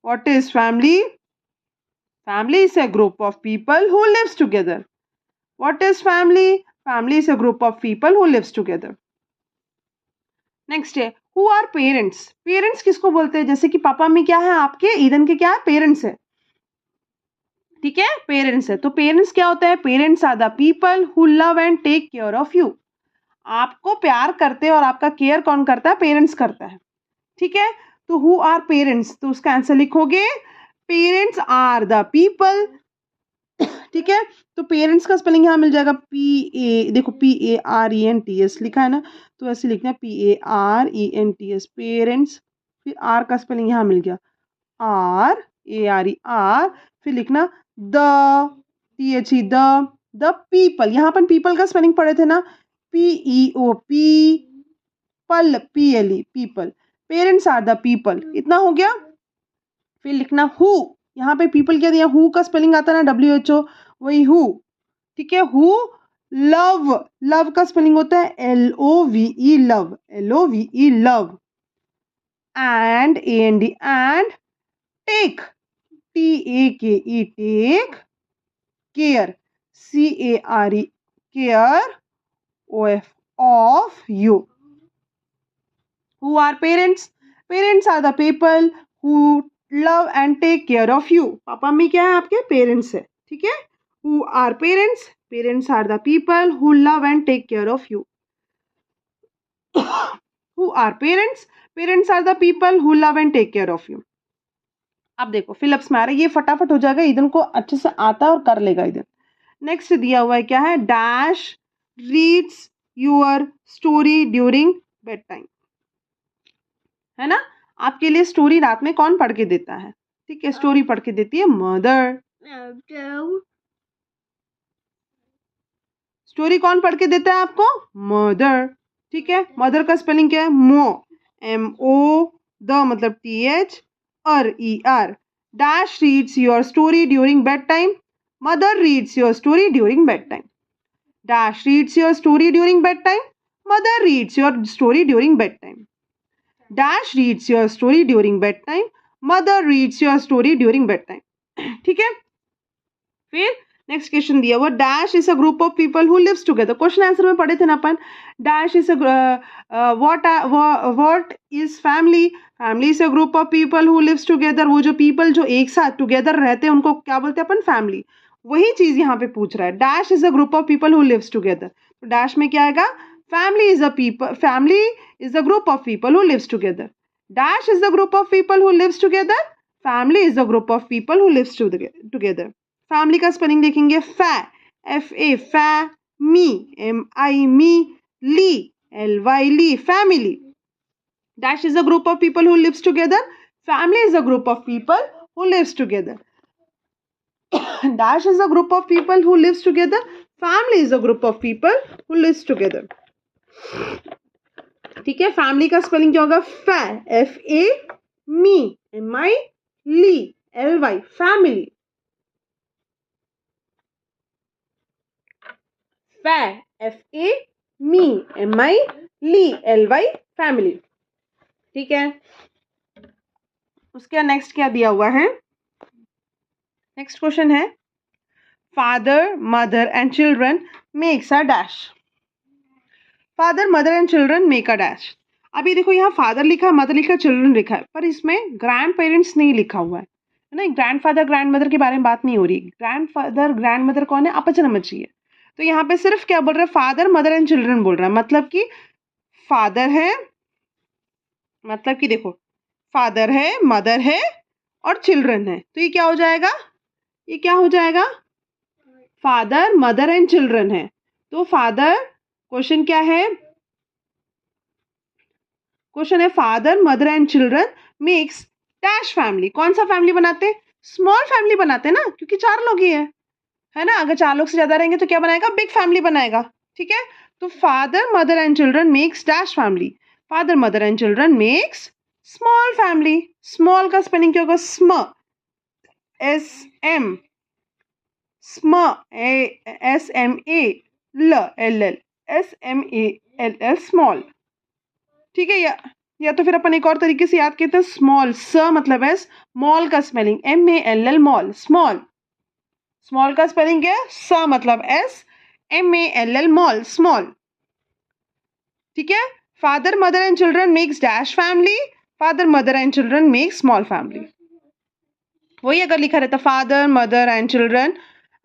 What is family? Family is a group of people who lives together. What is family? Family is a group of people who lives together. Next है who are parents. Parents किसको बोलते हैं? जैसे कि papa mummy क्या है आपके, Eden के क्या है? पेरेंट्स है, ठीक है, पेरेंट्स है। तो पेरेंट्स क्या होता है? Parents are the people who love and take care of you. आपको प्यार करते हैं और आपका केयर कौन करता है? पेरेंट्स करता है, ठीक है। तो हु आर पेरेंट्स, तो उसका आंसर लिखोगे पेरेंट्स आर द पीपल, ठीक है। तो पेरेंट्स का स्पेलिंग यहाँ मिल जाएगा देखो PARENTS लिखा है ना, तो ऐसे लिखना है PARENTS, पेरेंट्स। फिर आर का स्पेलिंग यहाँ मिल गया RARE, फिर लिखना द पीपल। यहाँ पर पीपल का स्पेलिंग पढ़े थे ना, PEOP, पल, PLE, people. Parents are the people, इतना हो गया। फिर लिखना हु, यहाँ पे पीपल क्या दिया? हु का स्पेलिंग आता है ना WHO, वही हु, ठीक है। हु लव, लव का स्पेलिंग होता है LOVE, love, LOVE, love. And AND, and take, TAKE, take, care, CARE, care, of you. Who are parents? Parents are the people who love and take care of you. Papa mummy क्या है आपके? Parents है, ठीक है। Who are parents? Parents are the people who love and take care of you. Who are parents? Parents are the people who love and take care of you. अब देखो Philips में आ रहा है, ये फटाफट हो जाएगा, इधर को अच्छे से आता है और कर लेगा इधर। नेक्स्ट दिया हुआ है क्या है? Dash reads your story during bed time, है ना। आपके लिए स्टोरी रात में कौन पढ़ के देता है? ठीक है, स्टोरी पढ़ के देती है मदर। स्टोरी कौन पढ़ के देता है आपको? मदर, ठीक है। मदर का स्पेलिंग क्या है? MO, द मतलब TH, ER। Dash reads your story during bed time, mother reads your story during bed time. Dash reads your story during bed time, mother reads your story during bed time. Dash reads your story during bed time, mother reads your story during bed time, ठीक है। फिर next question दिया हुआ, dash is a group of people who lives together. Question answer में पढ़े थे ना अपन, dash is what is family? Family is a group of people who lives together. वो जो पीपल जो एक साथ टुगेदर रहते हैं उनको क्या बोलते हैं अपन? फैमिली। वही चीज यहाँ पे पूछ रहा है, dash is a group of people who lives together. तो डैश में क्या आएगा? Family is a group of people who lives together. Dash is a group of people who lives together, family is a group of people who lives together. Family का spelling देखेंगे, FA, मी, MI, मी, ली, LY, ली, family. Dash is a group of people who lives together, family is a group of people who lives together. Dash is a group of people who lives together, family is a group of people who lives together, ठीक है। Family का spelling क्या होगा? FA, मी, MI, ली, LY, family. FA, मी, MI, ली, LY, family, ठीक है। उसके नेक्स्ट क्या दिया हुआ है? नेक्स्ट क्वेश्चन है, father, mother and children makes a dash. Father, mother and children make a dash. अभी देखो यहाँ फादर लिखा है, मदर लिखा है, चिल्ड्रन लिखा है, पर इसमें ग्रैंड पेरेंट्स नहीं लिखा हुआ है ना। ग्रैंड फादर ग्रैंड मदर के बारे में बात नहीं हो रही। ग्रैंड फादर ग्रैंड मदर कौन है? अपचनमची है। तो यहाँ पे सिर्फ क्या बोल रहा है? फादर, मदर एंड चिल्ड्रन बोल रहा है। मतलब कि फादर है, मतलब कि देखो फादर है, मदर है और चिल्ड्रन है, तो ये क्या हो जाएगा? ये क्या हो जाएगा? फादर, मदर एंड चिल्ड्रन है। तो फादर, क्वेश्चन क्या है? क्वेश्चन है father, mother and children makes dash family. कौन सा फैमिली बनाते? स्मॉल फैमिली बनाते ना, क्योंकि 4 लोग ही है ना। अगर 4 लोग से ज्यादा रहेंगे तो क्या बनाएगा? बिग फैमिली बनाएगा। ठीक है, तो father mother and children makes dash family. Father mother and children makes small family. Small का स्पेलिंग क्या होगा? स्म, एस एम, स्म, एस एम ए, ल L L, S M A L L, small. ठीक है, या तो फिर अपन एक और तरीके से याद करते हैं, स्मॉल, स मतलब है, मॉल का spelling M A L L, mall, small. Small का स्पेलिंग क्या है? स मतलब S, M A L L, mall, small. ठीक है, father mother and children makes dash family, father mother and children make small family. वही अगर लिखा रहता father mother and children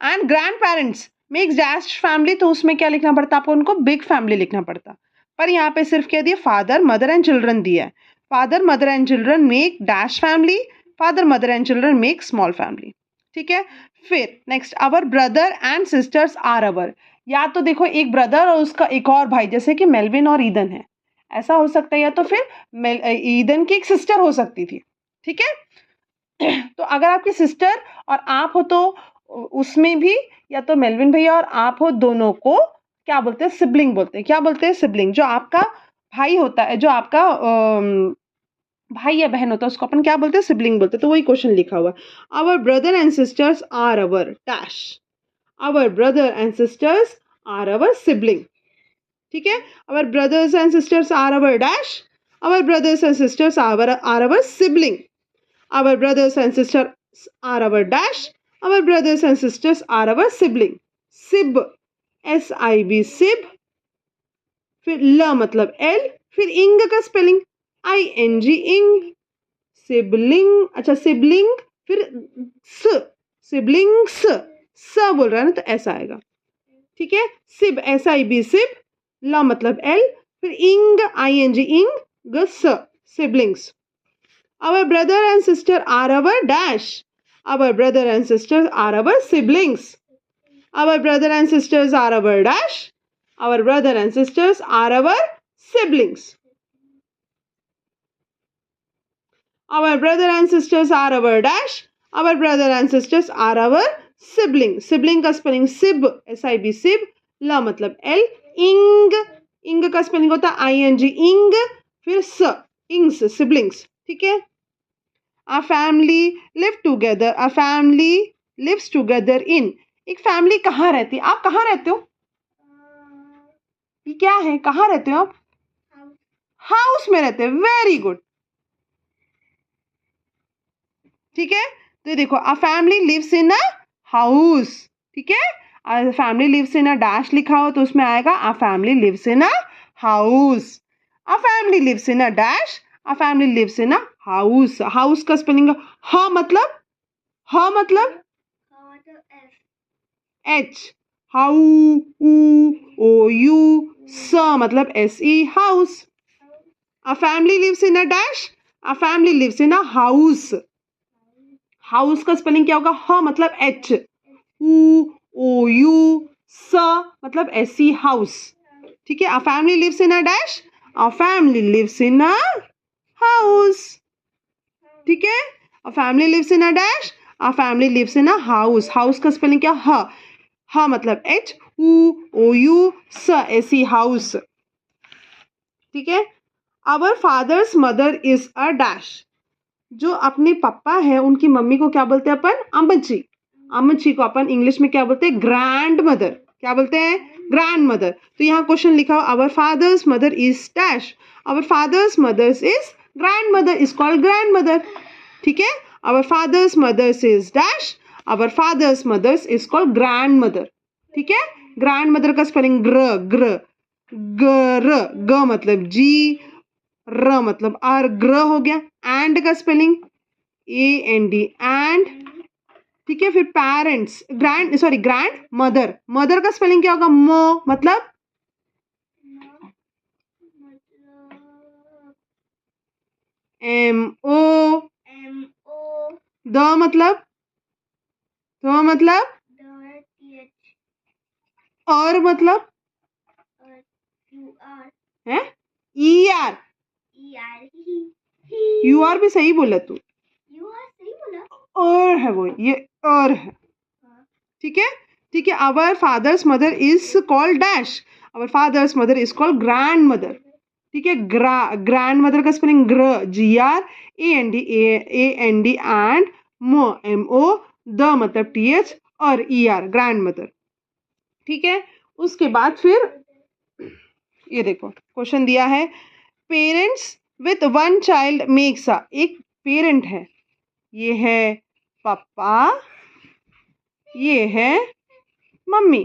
and grandparents makes dash family, तो उसमें क्या लिखना पड़ता? आपको उनको बिग फैमिली लिखना पड़ता। पर यहाँ पे सिर्फ क्या दिया? फादर मदर एंड चिल्ड्रन दिया है। Father mother and children make dash family, father mother and children make small family. ठीक है, फिर next, our brother and sisters are our. या तो देखो एक ब्रदर और उसका एक और भाई, जैसे कि मेलविन और ईदन है, ऐसा हो सकता है। या तो फिर ईदन की एक सिस्टर हो सकती थी। ठीक है, तो अगर आपकी सिस्टर और आप हो तो उसमें भी या तो मेलविन भैया और आप हो, दोनों को क्या बोलते हैं? सिबलिंग बोलते हैं। क्या बोलते हैं? सिबलिंग। जो आपका भाई होता है, जो आपका भाई या बहन होता है, उसको अपन क्या बोलते हैं? सिबलिंग बोलते हैं। तो वही क्वेश्चन लिखा हुआ है, our brother and sisters are our dash, our brother and sisters are our sibling. ठीक है, our brothers and sisters are our dash, our brothers and sisters are our sibling, our brothers and sisters are our dash, our brothers and sisters are our sibling। sib, s i b, sib। फिर ल मतलब L, फिर इंग का spelling I N G, इंग। Sibling, अच्छा sibling, फिर स, सिबलिंग्स, स बोल रहा है ना, तो ऐसा आएगा। ठीक है, सिब, एस आई बी, सिब, ल मतलब एल, फिर इंग, आई एन जी, इंग, ग, स, siblings. Our brother and sister are our dash. Our brother and sisters are our siblings. Our brother and sisters are our dash. Our brother and sisters are our siblings. Our brother and sisters are our dash. Our brother and sisters are our sibling. Sibling का spelling सिब, S I B, सिब, ल मतलब L, इंग, इंग का spelling होता है आई एन जी, इंग, फिर स, इंग्स, सिबलिंग्स। ठीक है, A family live together, a family lives together in। एक फैमिली कहाँ रहती है? आप कहाँ रहते हो? ये क्या है? कहाँ रहते हो आप? हाउस में रहते हैं। Very good. ठीक है, तो देखो, a family lives in a house. ठीक है, a family lives in a dash लिखा हो तो उसमें आएगा a family lives in a house. A family lives in a dash, a family lives in a house. House का spelling ह मतलब, ह मतलब एच, हाउ, ऊ, ओ यू, स मतलब S E, house. A family lives in a dash, a family lives in a house. House का spelling क्या होगा? ह मतलब एच, ऊ, ओ यू, स मतलब एस ई, हाउस। ठीक है, a family lives in a dash, a family lives in a house. ठीक है, a family lives in a dash, a family lives in a house. House का spelling क्या? ह, ह मतलब एच, ऊ, ओ यू, स एस ई, हाउस। ठीक है, our father's mother is a dash. जो अपने पापा है उनकी मम्मी को क्या बोलते हैं अपन? अम्मची। अम्मची को अपन इंग्लिश में क्या बोलते हैं? Grandmother. क्या बोलते हैं? Grandmother. तो यहाँ क्वेश्चन लिखा हो, our father's mother is dash, our father's mothers is grandmother is called grandmother. ठीक है, our father's mothers is dash, our father's mothers is called grandmother. ठीक है, ग्रैंड मदर का spelling ग्र, ग्र, गर, ग मतलब जी, र मतलब आर, ग्र हो गया। एंड का spelling A N D, and. ठीक है, फिर parents, grand, sorry grandmother, mother का स्पेलिंग क्या होगा? मो मतलब एम ओ, द मतलब, द मतलब, और मतलब है ई आर, यू आर भी सही बोला तू। है वो, ये है, ठीक है, ठीक है। Our father's mother is called dash, our father's mother is called grandmother, ठीक है। ग्रैंड मदर का स्पेलिंग GRAND एंड MO, द मतलब TH और ER, ग्रैंड मदर, ठीक है। उसके बाद फिर ये देखो क्वेश्चन दिया है, parents with one child makes अ, एक पेरेंट है, ये है पापा, ये है मम्मी,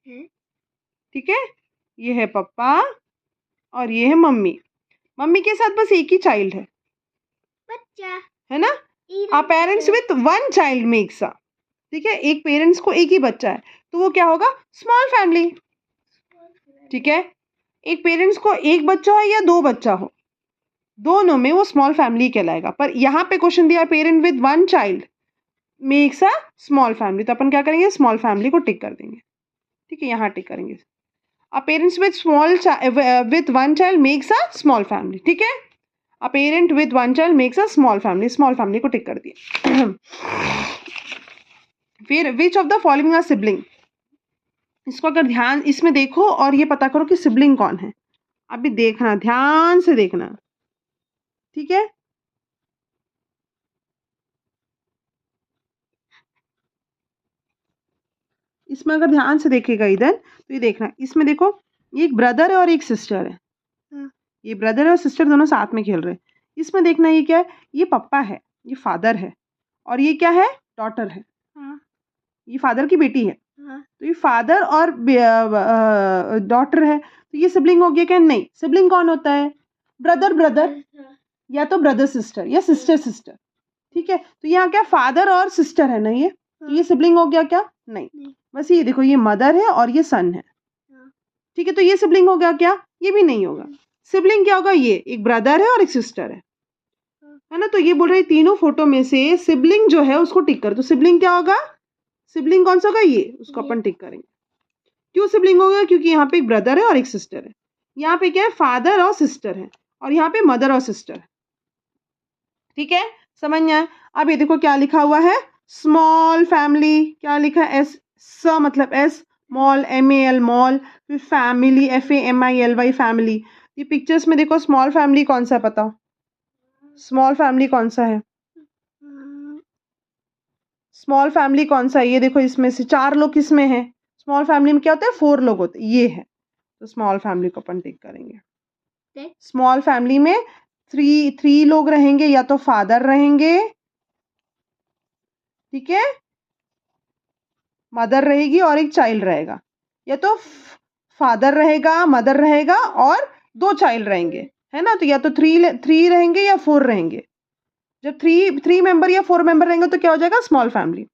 ठीक है, ये है पापा और ये है मम्मी। मम्मी के साथ बस एक ही चाइल्ड है, बच्चा है ना। A parents with one child makes a, ठीक है, एक पेरेंट्स को एक ही बच्चा है तो वो क्या होगा, स्मॉल फैमिली, ठीक है। एक पेरेंट्स को एक बच्चा हो या दो बच्चा हो, दोनों में वो स्मॉल फैमिली कहलाएगा। पर यहाँ पे क्वेश्चन दिया parent with one child makes a small family, तो अपन क्या करेंगे, स्मॉल फैमिली को टिक कर देंगे, ठीक है, यहाँ टिक करेंगे। A parents with with one child makes a small family, ठीक है। A parent with one child makes a small family को टिक कर दिया। फिर which of the following are sibling, इसको अगर ध्यान इसमें देखो और ये पता करो कि सिबलिंग कौन है, अभी देखना, ध्यान से देखना, ठीक है। इसमें अगर ध्यान से देखेगा इधर तो ये देखना, इसमें देखो ये एक ब्रदर है और एक सिस्टर है, ये ब्रदर और सिस्टर दोनों साथ में खेल रहे हैं। इसमें देखना ये क्या है, ये पापा है, ये फादर है, और ये क्या है, डॉटर है, ये फादर की बेटी है। तो ये फादर और डॉटर है, तो ये सिबलिंग हो गया क्या, नहीं। सिबलिंग कौन होता है, ब्रदर ब्रदर, या तो ब्रदर सिस्टर या सिस्टर सिस्टर, ठीक है। तो यहाँ क्या फादर और सिस्टर है ना, ये तो ये सिबलिंग हो गया क्या, नहीं। बस ये देखो, ये मदर है और ये सन है, ठीक है, तो ये सिबलिंग हो गया क्या, ये भी नहीं होगा। सिबलिंग क्या होगा, ये एक ब्रदर है और एक सिस्टर है ना। तो ये बोल रहे तीनों फोटो में से सिबलिंग जो है उसको टिक कर, तो सिबलिंग क्या होगा, सिबलिंग कौन सा होगा, ये, उसको अपन टिक करेंगे। क्यों सिबलिंग होगा, क्योंकि यहाँ पे एक ब्रदर है और एक सिस्टर है, यहाँ पे क्या है, फादर और सिस्टर है, और यहाँ पे मदर और सिस्टर है, ठीक है, समझ में आया। अब ये देखो क्या लिखा हुआ है, स्मॉल फैमिली, क्या लिखा है, S मतलब S, मॉल MAL मॉल, फिर फैमिली FAMILY फैमिली। ये पिक्चर्स में देखो स्मॉल फैमिली कौन सा है, बताओ स्मॉल फैमिली कौन सा है, स्मॉल फैमिली कौन सा है, ये देखो इसमें से 4 लोग किसमें हैं, स्मॉल फैमिली में क्या होता है, 4 लोग होते हैं, ये है, तो स्मॉल फैमिली को अपन टिक करेंगे। स्मॉल फैमिली में थ्री लोग रहेंगे, या तो फादर रहेंगे, ठीक है, मदर रहेगी और एक चाइल्ड रहेगा, या तो फादर रहेगा, मदर रहेगा और 2 चाइल्ड रहेंगे, है ना। तो या तो थ्री रहेंगे या 4 रहेंगे। जब थ्री मेंबर या 4 मेंबर रहेंगे तो क्या हो जाएगा, स्मॉल फैमिली।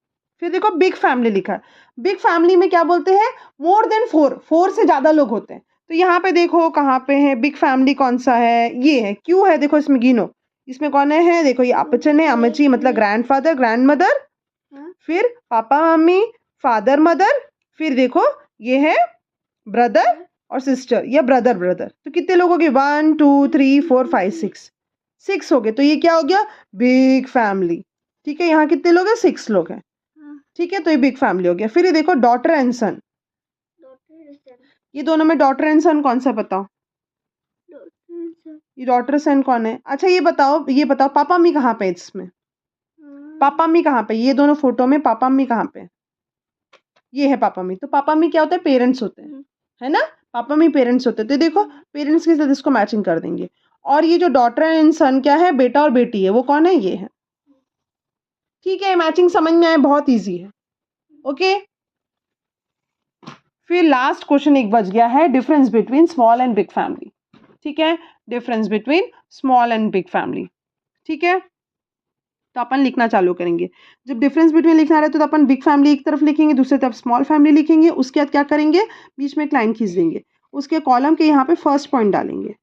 फिर देखो बिग फैमिली लिखा है, बिग फैमिली में क्या बोलते हैं, मोर देन 4 से ज्यादा लोग होते हैं। तो यहाँ पे देखो कहाँ पे है बिग फैमिली, कौन सा है, ये है, क्यों है, देखो इसमें गिनो, इसमें कौन है, देखो ये अपचन है, अम्मची मतलब ग्रैंडफादर ग्रैंड मदर, फिर पापा मम्मी, फादर मदर, फिर देखो ये है ब्रदर और सिस्टर या ब्रदर ब्रदर। तो कितने लोग हो गए, 1 2 3 4 5 6 हो गए। तो ये क्या हो गया, बिग फैमिली, ठीक है। यहाँ कितने लोग हैं, 6 लोग हैं, ठीक है, तो ये बिग फैमिली हो गया। फिर ये देखो डॉटर एंड सन, ये दोनों में डॉटर एंड सन कौन सा, बताओ, ये डॉटर सन कौन है। अच्छा ये बताओ पापा मम्मी कहाँ पे इसमें, पापा मम्मी कहाँ पे, ये दोनों फोटो में पापा मम्मी कहाँ पे, ये है पापा मम्मी। तो पापा मम्मी क्या होता है, पेरेंट्स होते हैं, है ना, पापा मम्मी पेरेंट्स होते हैं। तो देखो पेरेंट्स के साथ इसको मैचिंग कर देंगे। और ये जो डॉटर एंड सन क्या है, बेटा और बेटी है, वो कौन है, ये है, ठीक है। मैचिंग समझ में आए, बहुत इजी है, ओके। फिर लास्ट क्वेश्चन एक बच गया है, difference between small and big family, ठीक है, difference between small and big family, ठीक है। तो अपन लिखना चालू करेंगे। जब डिफरेंस बिटवीन लिखना रहता है तो अपन बिग फैमिली एक तरफ लिखेंगे, दूसरी तरफ स्मॉल फैमिली लिखेंगे। उसके बाद क्या करेंगे, बीच में एक लाइन खींच देंगे, उसके कॉलम के यहाँ पे फर्स्ट पॉइंट डालेंगे,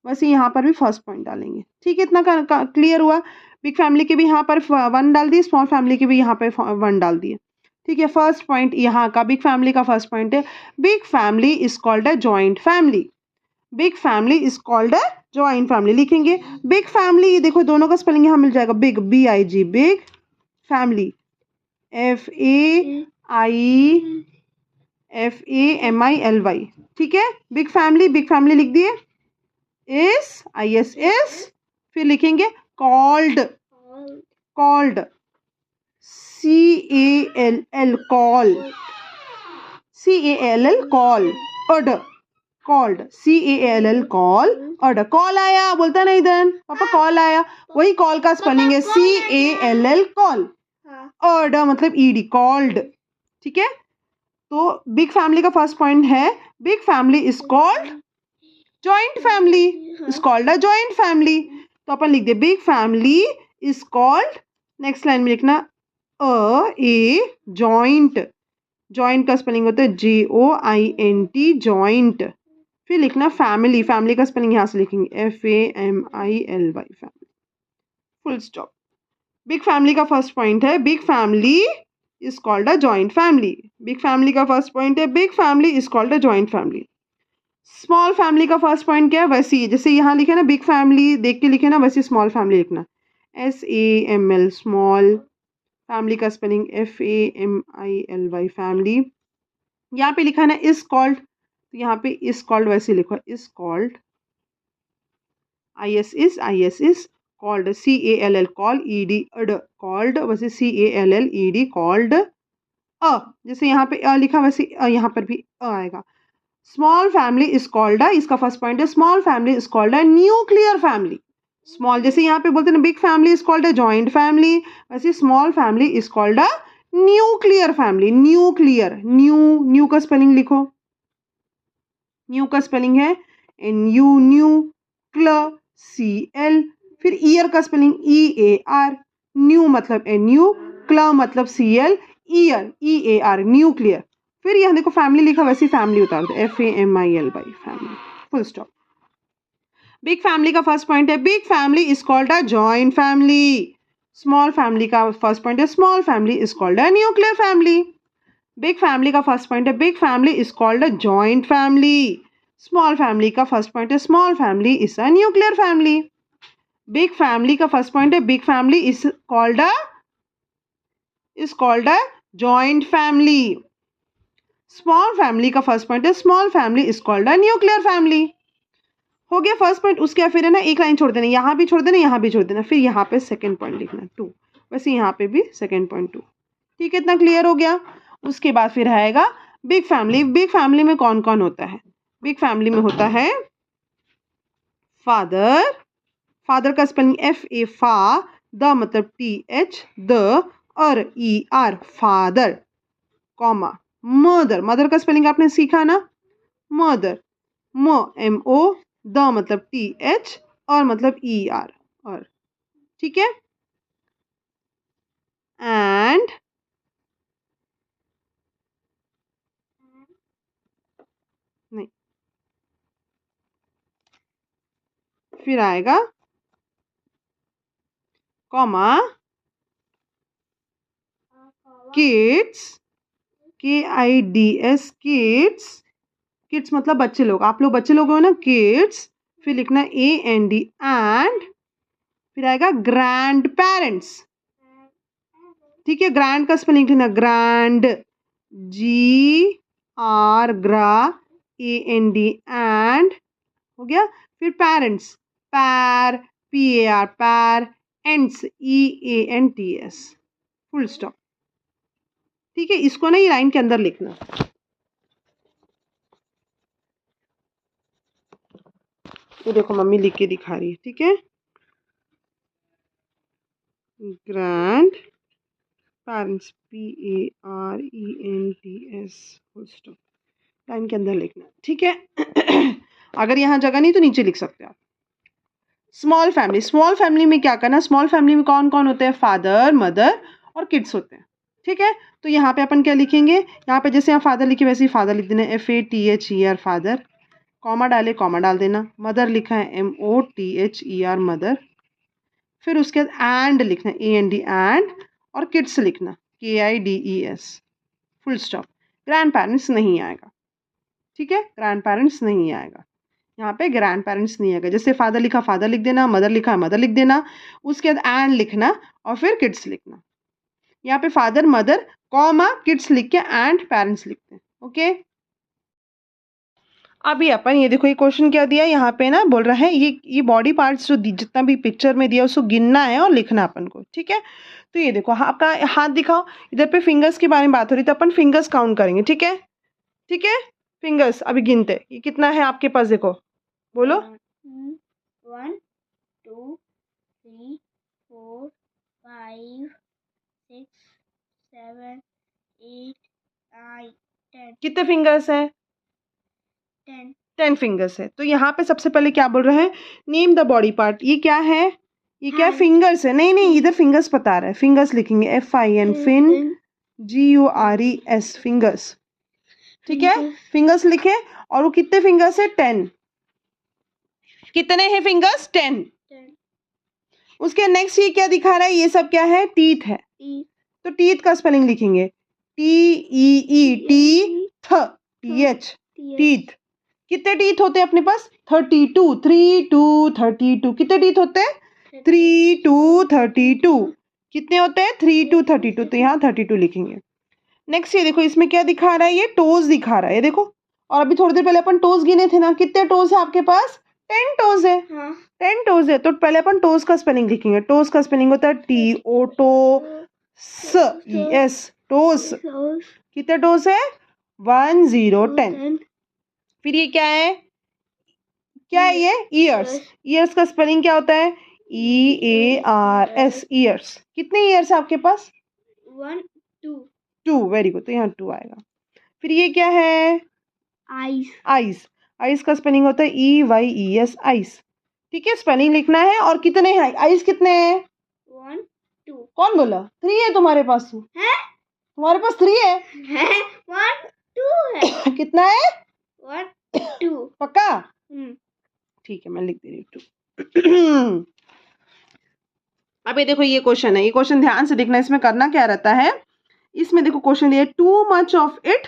वैसे यहाँ पर भी फर्स्ट पॉइंट डालेंगे, ठीक है। इतना क्लियर हुआ। बिग फैमिली के भी यहाँ पर 1 डाल दिए, स्मॉल फैमिली के भी यहाँ पे 1 डाल दिए, ठीक है। फर्स्ट पॉइंट यहाँ का बिग फैमिली का फर्स्ट पॉइंट है, big family is called a joint family, big family is called a joint family लिखेंगे। बिग फैमिली देखो दोनों का स्पेलिंग यहाँ मिल जाएगा, big BIG big family FAMILY, ठीक है। बिग फैमिली लिख दिए। IS फिर लिखेंगे called called CALL call call अड कॉल्ड CALL कॉल आया बोलता नहीं इधर पापा कॉल आया, वही कॉल का स्पेलिंग है CALL कॉल, अड मतलब ED कॉल्ड, ठीक है। तो बिग फैमिली का फर्स्ट पॉइंट है big family is called joint family, is called a joint family. तो अपन लिख दे big family is called, next line में लिखना जॉइंट, जॉइंट का स्पेलिंग होता है JOINT जॉइंट। फिर लिखना फैमिली, फैमिली का स्पेलिंग यहाँ से लिखेंगे FAMILY family, full stop. Big family का फर्स्ट पॉइंट है big family is called a joint family. Big family का फर्स्ट पॉइंट है big family is called a joint family. Small family का first point क्या है, वैसे ही जैसे यहाँ लिखे ना बिग फैमिली देख के लिखे ना, वैसे स्मॉल फैमिली लिखना SAML स्मॉल, फैमिली का स्पेलिंग FAMILY फैमिली। यहाँ पे लिखा है ना इज कॉल्ड, तो यहाँ पे इज कॉल्ड वैसे लिखो is called, IS is called CALL call ED ed called, वैसे CALLED कॉल्ड जैसे यहाँ पे लिखा वैसे यहाँ पर भी आएगा। स्मॉल फैमिली इज कॉल्ड इसका फर्स्ट पॉइंट है small family is called a nuclear family. Small जैसे यहाँ पे बोलते हैं big family is called a joint family, वैसे small family is called a nuclear family. Nuclear new का स्पेलिंग लिखो, न्यू का स्पेलिंग है NU न्यू, CL, फिर ईयर का स्पेलिंग EAR, न्यू मतलब NU, मतलब CL, EAR न्यूक्लियर। फिर यहाँ देखो फैमिली लिखा वैसे फैमिली उतार दो FAMILY family, full stop. Big family का फर्स्ट पॉइंट है big family is called a joint family. Small family का फर्स्ट पॉइंट है small family is called a nuclear family. Big family का फर्स्ट पॉइंट है big family is called a joint family. Small family का first point है small family is a nuclear family. Big family का first point है big family is called a joint family. Small family का first point है small family is called a nuclear family. हो गया first point. उसके फिर है ना एक लाइन छोड़ देना, यहाँ भी छोड़ देना यहाँ भी छोड़ देना, फिर यहाँ पे सेकंड पॉइंट लिखना 2, वैसे यहाँ पे भी सेकंड पॉइंट 2, ठीक है। इतना क्लियर हो गया। उसके बाद फिर आएगा बिग फैमिली। बिग फैमिली में कौन कौन होता है, बिग फैमिली में होता है फादर, फादर का स्पेलिंग FA फा, द मतलब TH द, और ER father, comma mother, mother का स्पेलिंग आपने सीखा ना, मदर MO, द मतलब TH और मतलब ER और, ठीक है। एंड नहीं, फिर आएगा comma kids KIDS kids, kids मतलब बच्चे लोग, आप लोग बच्चे लोग हो ना किड्स, फिर लिखना AND एंड, फिर आएगा ग्रैंड पेरेंट्स, ठीक है। ग्रैंड का स्पेलिंग लिखना ग्रैंड GR ग्रा AND एंड, हो गया। फिर पेरेंट्स पैर PAR पैर, एंड्स EANTS, फुल स्टॉप, ठीक है। इसको ना ये लाइन के अंदर लिखना, ये देखो मम्मी लिख के दिखा रही है, ठीक है। Grand parents PARENTS, full stop, line के अंदर लिखना, ठीक है। अगर यहाँ जगह नहीं तो नीचे लिख सकते हो आप। स्मॉल फैमिली, स्मॉल फैमिली में क्या करना, स्मॉल फैमिली में कौन कौन होते हैं, फादर मदर और किड्स होते हैं, ठीक है। तो यहाँ पे अपन क्या लिखेंगे, यहाँ पे जैसे यहाँ फादर लिखे वैसे ही फादर लिख देना FATHER फादर, कॉमा डाले कॉमा डाल देना, मदर लिखा है MOTHER मदर, फिर उसके बाद एंड लिखना AND एंड, और किड्स लिखना KIDES, full stop. Grand parents नहीं आएगा, ठीक है, ग्रैंड पेरेंट्स नहीं आएगा। यहाँ पे ग्रैंड पेरेंट्स नहीं आएगा। जैसे फादर लिखा फादर लिख देना, मदर लिखा मदर लिख देना, उसके बाद एंड लिखना और फिर किड्स लिखना। यहाँ पे फादर मदर कॉमा किड्स लिख के एंड पेरेंट्स लिखते हैं। ओके, अभी अपन ये देखो ये क्वेश्चन क्या दिया यहाँ पे ना, बोल रहा है ये बॉडी पार्ट्स जो जितना भी पिक्चर में दिया उसको गिनना है और लिखना अपन को। ठीक है, तो ये देखो आपका हाथ दिखाओ, इधर पे फिंगर्स के बारे में बात हो रही, तो अपन फिंगर्स काउंट करेंगे। ठीक है, ठीक है, फिंगर्स अभी गिनते, ये कितना है आपके पास, देखो बोलो। 1 2 3 4 5 6 7 8 9 10 कितने फिंगर्स है? 10 10 फिंगर्स है। तो यहाँ पे सबसे पहले क्या बोल रहे हैं, नेम द बॉडी पार्ट। ये क्या है, ये क्या है? Hand. फिंगर्स है। नहीं नहीं, इधर फिंगर्स बता रहा है, फिंगर्स लिखेंगे FIN फिन GURES फिंगर्स। ठीक है, फिंगर्स लिखे, और वो कितने फिंगर्स है? 10। कितने हैं फिंगर्स? 10। उसके नेक्स्ट ये क्या दिखा रहा है, ये सब क्या है? टीथ है। तो टीथ का स्पेलिंग लिखेंगे TEETH टीथ। कितने टीथ होते हैं अपने पास? 32। 3 2 32। कितने टीथ होते हैं? 3 2 32। कितने होते हैं? 3 2 32। तो यहाँ 32 लिखेंगे। नेक्स्ट ये देखो इसमें क्या दिखा रहा है, ये टोज दिखा रहा है, ये देखो। और अभी थोड़ी देर पहले अपन टोज गिने थे ना, कितने टोज है आपके पास? 10 टोज है। 10 टोज है। तो पहले अपन टोज का स्पेलिंग लिखेंगे। टोज का स्पेलिंग होता है TOTOSES टोज। कितने टोज है? 1 0 10। फिर ये क्या है, क्या है ये? ईयर्स। ईयर्स का स्पेलिंग क्या होता है? EARS years. कितने ईयर्स है आपके पास? 1 2 2। वेरी गुड, तो यहाँ 2 आएगा। फिर ये क्या है? eyes ice. आइस का स्पेलिंग होता है EYES आइस। ठीक है, स्पेलिंग लिखना है। और कितने हैं आइस? कितने हैं? 1 2 कौन बोला? 3 है तुम्हारे पास। है तुम्हारे पास 3 है? 1 2 है। कितना है? 1 2 पक्का? ठीक है, मैं लिख दे रही हूँ 2। अब ये देखो ये क्वेश्चन है, ये क्वेश्चन ध्यान से देखना, इसमें करना क्या रहता है। इसमें देखो क्वेश्चन दिया, too much of it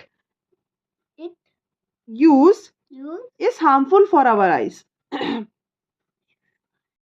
use is harmful for our eyes.